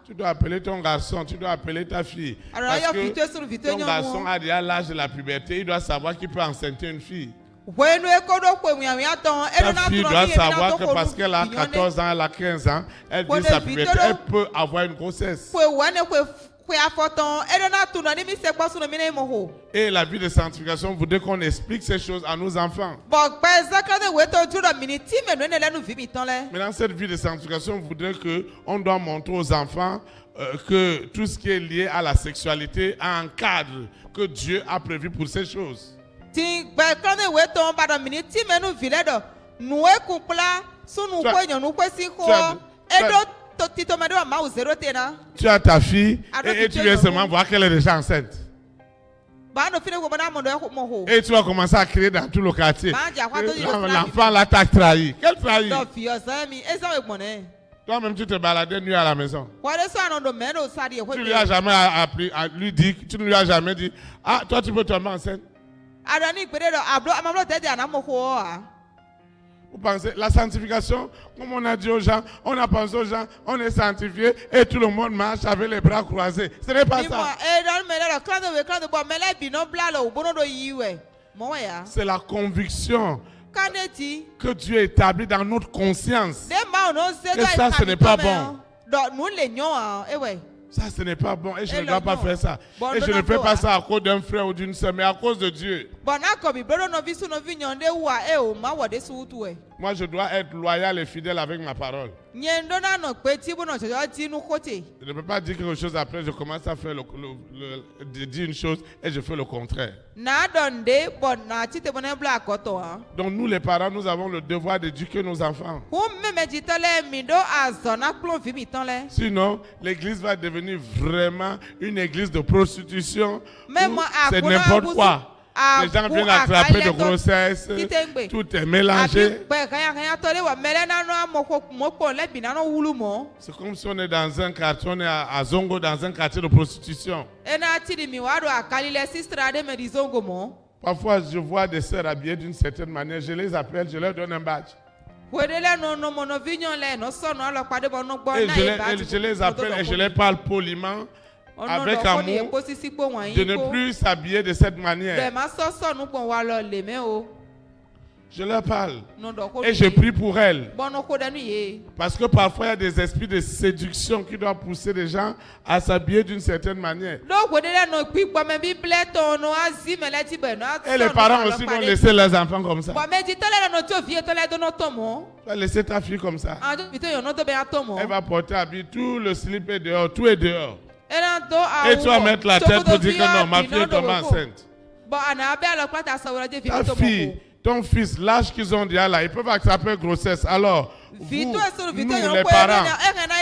Tu dois appeler ton garçon, tu dois appeler ta fille. Parce que ton garçon a déjà l'âge de la puberté, il doit savoir qu'il peut enceinter une fille. Ta fille doit savoir que parce qu'elle a 14 ans, elle a 15 ans, elle dit sa puberté, elle peut avoir une grossesse. Et la vie de sanctification voudrait qu'on explique ces choses à nos enfants. Maintenant, cette vie de sanctification voudrait qu'on doit montrer aux enfants que tout ce qui est lié à la sexualité a un cadre que Dieu a prévu pour ces choses. Tu as ta fille et tu viens seulement voir qu'elle est déjà enceinte. Et tu vas commencer à crier dans tout le quartier. L'enfant là t'a trahi. Quel trahi? Toi-même tu te baladais nuit à la maison. Tu lui as jamais appris à lui dire, tu ne lui as jamais dit, ah toi tu peux tomber enceinte. Vous pensez, la sanctification, comme on a dit aux gens, on a pensé aux gens, on est sanctifié et tout le monde marche avec les bras croisés. Ce n'est pas ça. C'est la conviction que Dieu établit dans notre conscience. Et ça, ce n'est pas bon. Ça, ce n'est pas bon et je ne dois pas faire ça. Et je ne fais pas ça à cause d'un frère ou d'une soeur, mais à cause de Dieu. Moi, je dois être loyal et fidèle avec ma parole. Je ne peux pas dire quelque chose après, je commence à faire dire une chose et je fais le contraire. Donc nous les parents, nous avons le devoir d'éduquer nos enfants. Sinon, l'église va devenir vraiment une église de prostitution. C'est n'importe quoi. Les gens viennent attraper de grossesse, tout est mélangé. C'est comme si on est dans un quartier, on est à Zongo, dans un quartier de prostitution. Parfois, je vois des sœurs habillées d'une certaine manière, je les appelle, je leur donne un badge. Et je les appelle et je les parle poliment. Avec amour, de ne plus s'habiller de cette manière. Je leur parle et je prie pour elles. Parce que parfois il y a des esprits de séduction qui doivent pousser les gens à s'habiller d'une certaine manière. Et les parents aussi vont laisser leurs enfants comme ça. Tu vas laisser ta fille comme ça. Elle va porter habit, tout le slip est dehors, tout est dehors. Et tu vas mettre la tête pour dire que non, ma fille est tombée enceinte. Ta fille, ton fils, l'âge qu'ils ont déjà là, ils peuvent attraper grossesse. Alors, nous, les parents,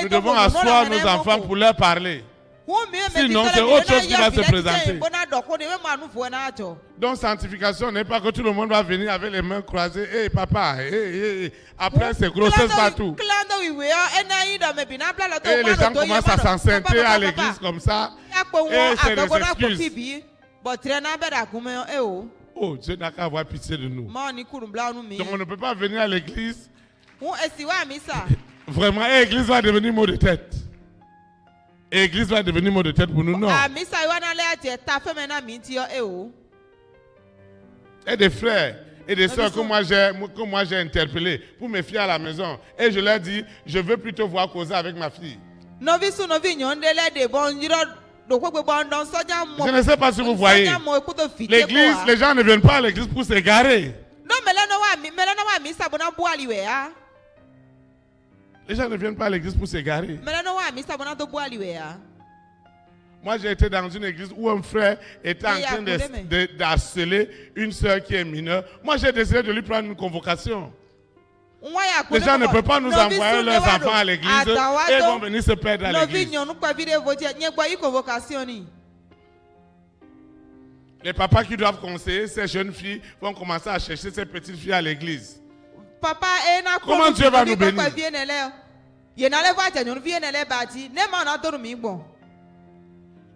nous devons asseoir nos enfants pour leur parler. Sinon, c'est autre chose qui va se présenter. Donc, sanctification n'est pas que tout le monde va venir avec les mains croisées. Hé, papa, après, c'est grossesse partout. Et les gens commencent à s'enceintrer à l'église comme ça. Et c'est des excuses. Oh, Dieu n'a qu'à avoir pitié de nous. Donc, on ne peut pas venir à l'église. Vraiment, l'église va devenir mot de tête. L'église va devenir mot de tête pour nous, non. Et des frères et des soeurs que moi j'ai interpellés pour mes filles à la maison. Et je leur dis, je veux plutôt voir causer avec ma fille. Je ne sais pas si vous voyez. L'église, les gens ne viennent pas à l'église pour s'égarer. Les gens ne viennent pas à l'église pour s'égarer. Moi, j'ai été dans une église où un frère était en train d'harceler une soeur qui est mineure. Moi, j'ai décidé de lui prendre une convocation. Les gens ne peuvent pas nous envoyer leurs enfants à l'église et ils vont venir se perdre à l'église. Les papas qui doivent conseiller ces jeunes filles vont commencer à chercher ces petites filles à l'église. Comment Dieu va nous bénir?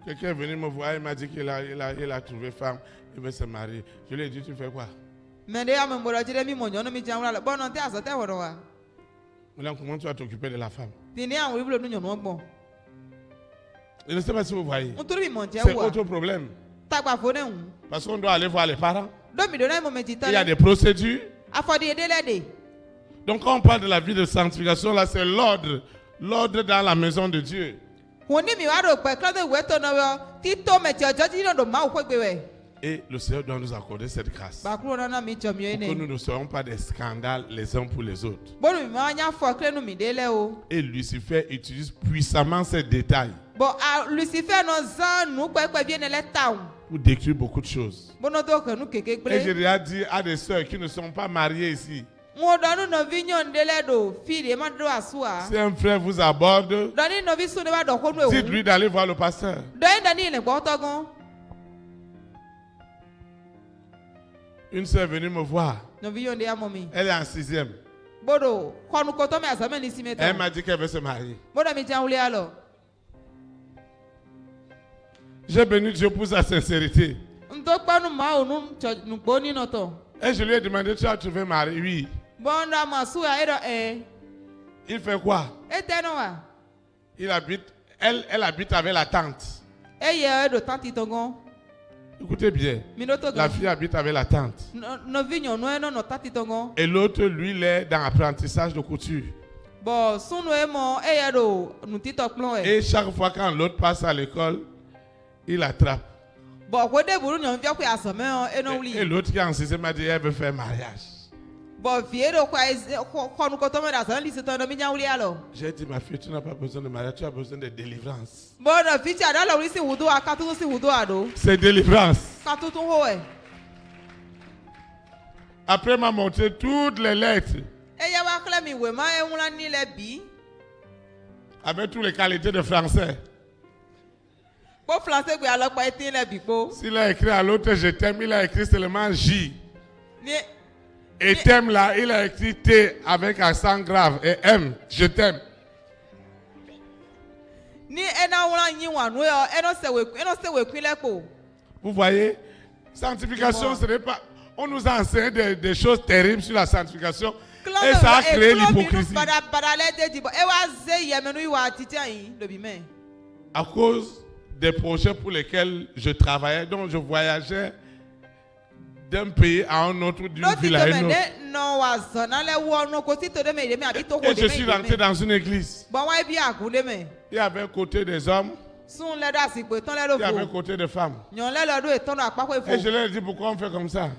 Quelqu'un est venu me voir, il m'a dit qu'il a trouvé femme, il veut se marier. Je lui ai dit, tu fais quoi? Maintenant, comment tu vas t'occuper de la femme? Je ne sais pas si vous voyez. C'est autre problème. Parce qu'on doit aller voir les parents. Il y a des procédures. Donc quand on parle de la vie de sanctification, là c'est l'ordre. L'ordre dans la maison de Dieu. Et le Seigneur doit nous accorder cette grâce. Pour que nous ne soyons pas des scandales les uns pour les autres. Et Lucifer utilise puissamment ces détails pour décrire beaucoup de choses. Et j'ai déjà dit à des sœurs qui ne sont pas mariées ici, si un frère vous aborde, dites-lui d'aller voir le pasteur. Une sœur est venue me voir. Elle est en 6e. Elle m'a dit qu'elle veut se marier. J'ai béni Dieu pour sa sincérité. Et je lui ai demandé, tu as trouvé mari? Oui. Il fait quoi? Elle habite avec la tante. Écoutez bien, la fille habite avec la tante. Et l'autre, lui, il est dans l'apprentissage de couture. Et chaque fois quand l'autre passe à l'école, il attrape. Et l'autre qui est en 6e m'a dit, elle veut faire mariage. J'ai dit, ma fille, tu n'as pas besoin de mariage, tu as besoin de délivrance. C'est délivrance. Après, elle m'a montré toutes les lettres. Avec toutes les qualités de français. S'il a écrit à l'autre, je t'aime, il a écrit seulement J. Et t'aime là, il a écrit T avec accent grave. Et M, je t'aime. Vous voyez, sanctification, ce n'est pas... On nous a enseigné des choses terribles sur la sanctification. Et ça a créé l'hypocrisie. À cause des projets pour lesquels je travaillais, donc je voyageais d'un pays à un autre, d'une ville à une autre. Et je suis rentré dans une église. Il y avait un côté des hommes, il y avait un côté des femmes. Et je leur ai dit, pourquoi on fait comme ça?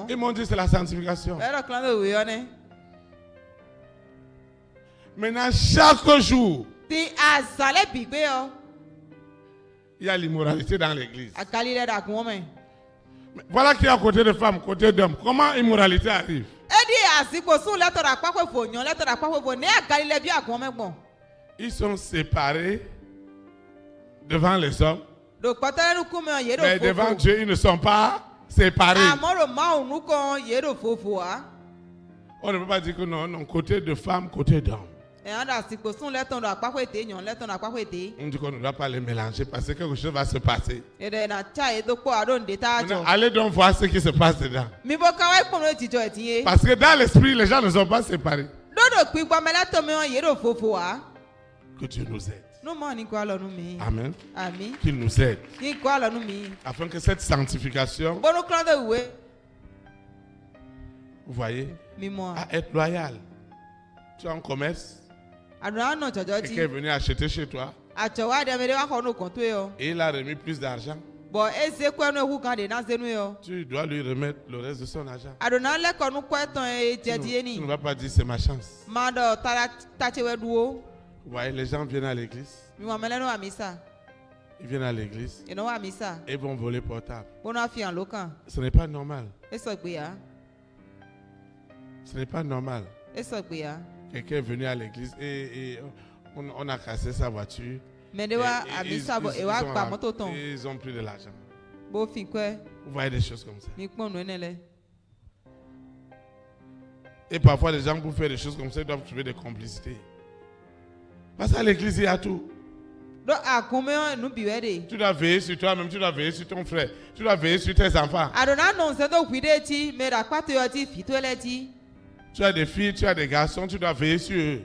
Ils m'ont dit, c'est la sanctification. Maintenant, chaque jour, Il y a l'immoralité dans l'église. Voilà qui est à côté de femmes, côté d'hommes. Comment l'immoralité arrive? Ils sont séparés devant les hommes. Mais devant Dieu, ils ne sont pas séparés. On ne peut pas dire que non, côté de femmes, côté d'hommes. On dit qu'on ne doit pas les mélanger parce que quelque chose va se passer. Maintenant, allez donc voir ce qui se passe dedans. Parce que dans l'esprit, les gens ne sont pas séparés. Que Dieu nous aide. Amen. Qu'il nous aide. Afin que cette sanctification, vous voyez, à être loyal. Tu as un commerce. Quelqu'un est venu acheter chez toi. Et il a remis plus d'argent. Tu dois lui remettre le reste de son argent. Tu ne vas pas dire c'est ma chance. Vous voyez, les gens viennent à l'église. Ils viennent à l'église et vont voler portable. Ce n'est pas normal. Ce n'est pas normal. Quelqu'un est venu à l'église et on a cassé sa voiture. Ils ont pris de l'argent. Vous voyez des choses comme ça. Et parfois, les gens, pour faire des choses comme ça, ils doivent trouver des complicités. Parce qu'à l'église, il y a tout. Tu dois veiller sur toi-même, tu dois veiller sur ton frère, tu dois veiller sur tes enfants. Tu as des filles, tu as des garçons, tu dois veiller sur eux.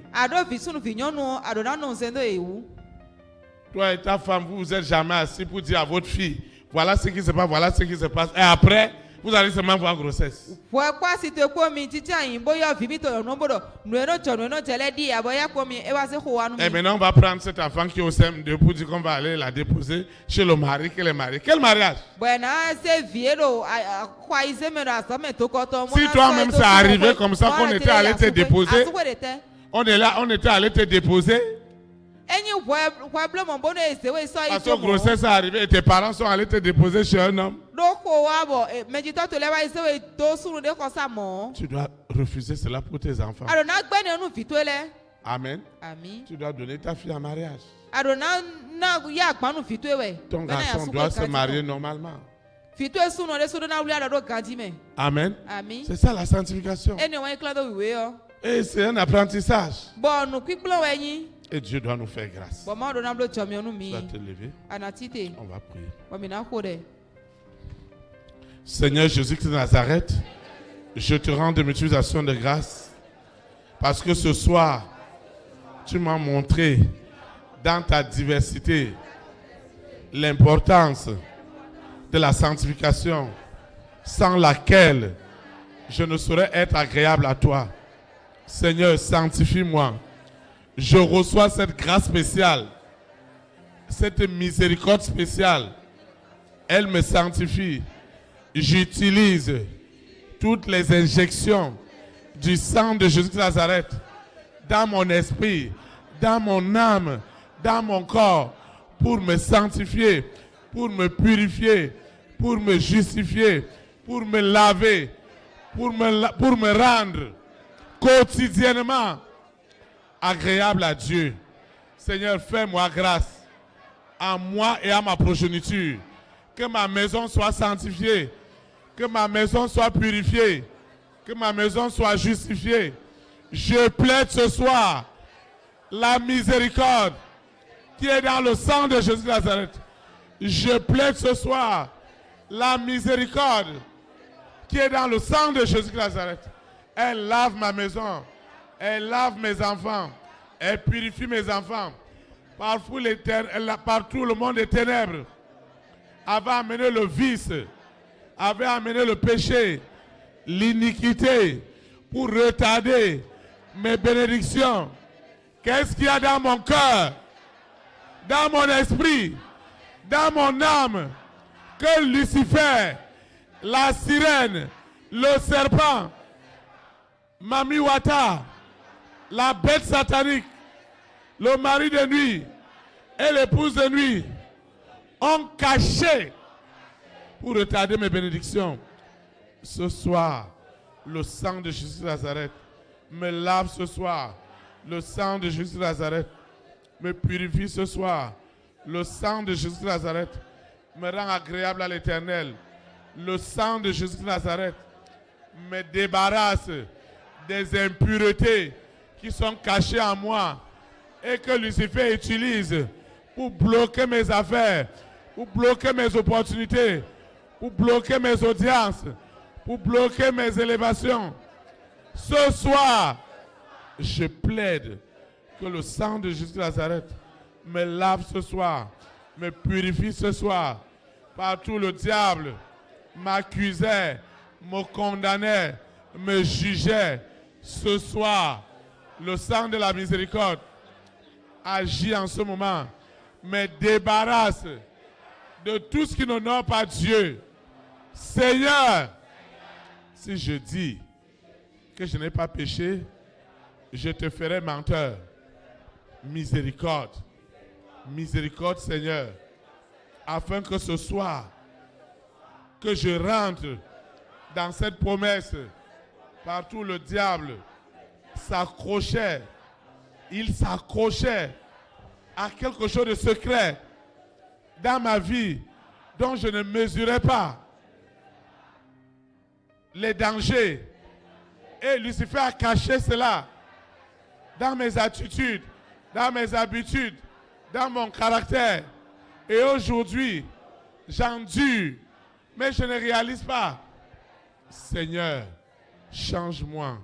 Toi et ta femme, vous vous êtes jamais assis pour dire à votre fille, voilà ce qui se passe, voilà ce qui se passe. Et après, vous allez seulement voir grossesse. Et maintenant, on va prendre cet enfant qui est au CM2 pour dire qu'on va aller la déposer chez le mari, qui est le mari. Quel mariage? Si toi-même ça arrivait comme ça, qu'on était allé te déposer, on était allé te déposer. Parce que grossesse est arrivée et tes parents sont allés te déposer chez un homme. Tu dois refuser cela pour tes enfants. Amen. Tu dois donner ta fille en mariage. Ton garçon doit se marier normalement. Amen. C'est ça la sanctification. Et c'est un apprentissage. Et Dieu doit nous faire grâce. Tu vas te lever. On va prier. Seigneur Jésus-Christ de Nazareth, je te rends de multiplication de grâce parce que ce soir, tu m'as montré dans ta diversité l'importance de la sanctification sans laquelle je ne saurais être agréable à toi. Seigneur, sanctifie-moi. Je reçois cette grâce spéciale, cette miséricorde spéciale. Elle me sanctifie. J'utilise toutes les injections du sang de Jésus de Nazareth dans mon esprit, dans mon âme, dans mon corps, pour me sanctifier, pour me purifier, pour me justifier, pour me laver, pour me rendre quotidiennement agréable à Dieu. Seigneur, fais-moi grâce à moi et à ma progéniture. Que ma maison soit sanctifiée, que ma maison soit purifiée, que ma maison soit justifiée. Je plaide ce soir la miséricorde qui est dans le sang de Jésus de Nazareth. Je plaide ce soir la miséricorde qui est dans le sang de Jésus de Nazareth. Elle lave ma maison. Elle lave mes enfants. Elle purifie mes enfants. Partout le monde des ténèbres avait amené le vice, avait amené le péché, l'iniquité pour retarder mes bénédictions. Qu'est-ce qu'il y a dans mon cœur, dans mon esprit, dans mon âme, que Lucifer, la sirène, le serpent, Mami Wata, la bête satanique, le mari de nuit et l'épouse de nuit ont caché pour retarder mes bénédictions. Ce soir, le sang de Jésus de Nazareth me lave ce soir. Le sang de Jésus de Nazareth me purifie ce soir. Le sang de Jésus de Nazareth me rend agréable à l'Éternel. Le sang de Jésus de Nazareth me débarrasse des impuretés qui sont cachées en moi et que Lucifer utilise pour bloquer mes affaires, pour bloquer mes opportunités, pour bloquer mes audiences, pour bloquer mes élévations. Ce soir, je plaide que le sang de Jésus de Nazareth me lave ce soir, me purifie ce soir. Partout le diable m'accusait, me condamnait, me jugeait. Ce soir, le sang de la miséricorde agit en ce moment, me débarrasse de tout ce qui n'honore pas Dieu. Seigneur, si je dis que je n'ai pas péché, je te ferai menteur. Miséricorde. Miséricorde, Seigneur. Afin que ce soir, que je rentre dans cette promesse, partout le diable s'accrochait. Il s'accrochait à quelque chose de secret dans ma vie dont je ne mesurais pas les dangers. Et Lucifer a caché cela dans mes attitudes, dans mes habitudes, dans mon caractère. Et aujourd'hui, j'endure, mais je ne réalise pas. Seigneur, change-moi,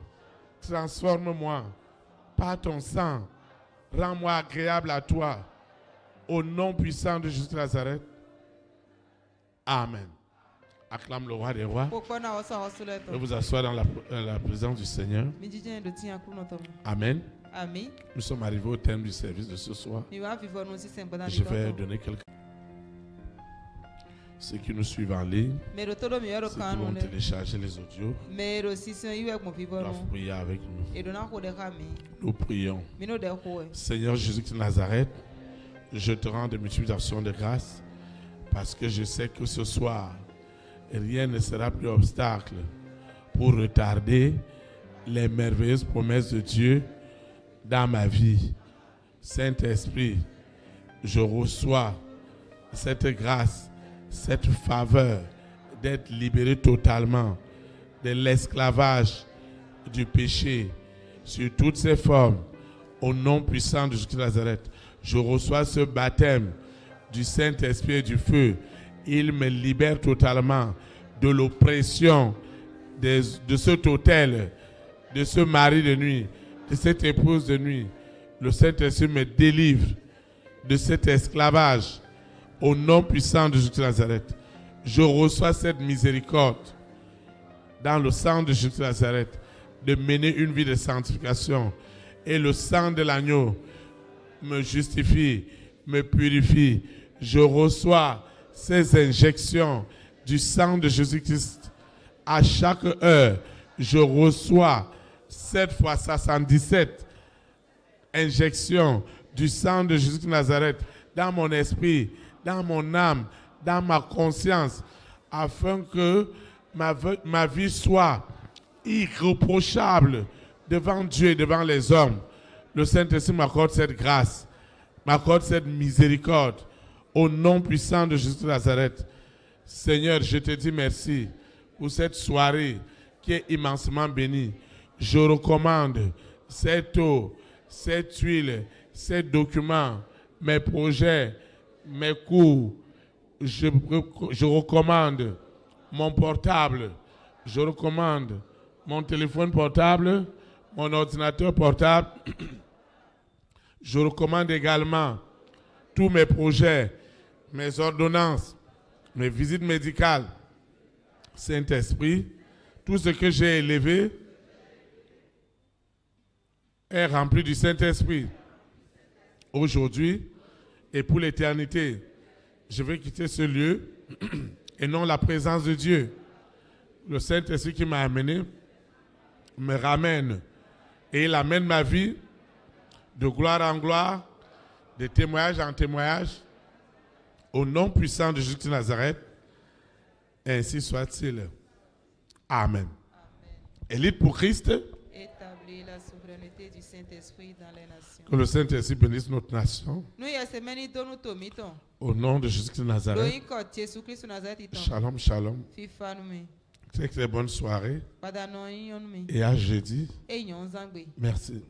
transforme-moi par ton sang. Rends-moi agréable à toi. Au nom puissant de Jésus de Nazareth. Amen. Acclame le roi des rois. Je vous asseoir dans la présence du Seigneur. Amen. Amen. Nous sommes arrivés au terme du service de ce soir. Je vais donner quelques... Ceux qui nous suivent en ligne, ceux qui vont télécharger les audios, doivent prier avec nous. Nous prions. Seigneur Jésus de Nazareth, je te rends de multiples actions de grâce parce que je sais que ce soir, rien ne sera plus obstacle pour retarder les merveilleuses promesses de Dieu dans ma vie. Saint-Esprit, je reçois cette grâce, cette faveur d'être libéré totalement de l'esclavage du péché sur toutes ses formes. Au nom puissant de Jésus de Nazareth, je reçois ce baptême du Saint-Esprit et du feu. Il me libère totalement de l'oppression de cet autel, de ce mari de nuit, de cette épouse de nuit. Le Saint-Esprit me délivre de cet esclavage. Au nom puissant de Jésus de Nazareth, je reçois cette miséricorde dans le sang de Jésus de Nazareth de mener une vie de sanctification. Et le sang de l'agneau me justifie, me purifie. Je reçois ces injections du sang de Jésus-Christ. À chaque heure, je reçois 7 fois 77 injections du sang de Jésus de Nazareth dans mon esprit, dans mon âme, dans ma conscience, afin que ma vie soit irréprochable devant Dieu et devant les hommes. Le Saint-Esprit m'accorde cette grâce, m'accorde cette miséricorde. Au nom puissant de Jésus de Nazareth, Seigneur, je te dis merci pour cette soirée qui est immensément bénie. Je recommande cette eau, cette huile, ces documents, mes projets, mes cours. Je recommande mon portable. Je recommande mon téléphone portable, mon ordinateur portable. Je recommande également tous mes projets, mes ordonnances, mes visites médicales. Saint-Esprit, tout ce que j'ai élevé est rempli du Saint-Esprit. Aujourd'hui et pour l'éternité, je vais quitter ce lieu et non la présence de Dieu. Le Saint-Esprit qui m'a amené me ramène et il amène ma vie de gloire en gloire, de témoignage en témoignage, au nom puissant de Jésus de Nazareth, ainsi soit-il. Amen. Élite pour Christ. Établir la souveraineté du Saint-Esprit dans les nations. Que le Saint-Esprit bénisse notre nation. Au nom de Jésus de Nazareth. Shalom, shalom. Très très bonne soirée. Et à jeudi. Merci.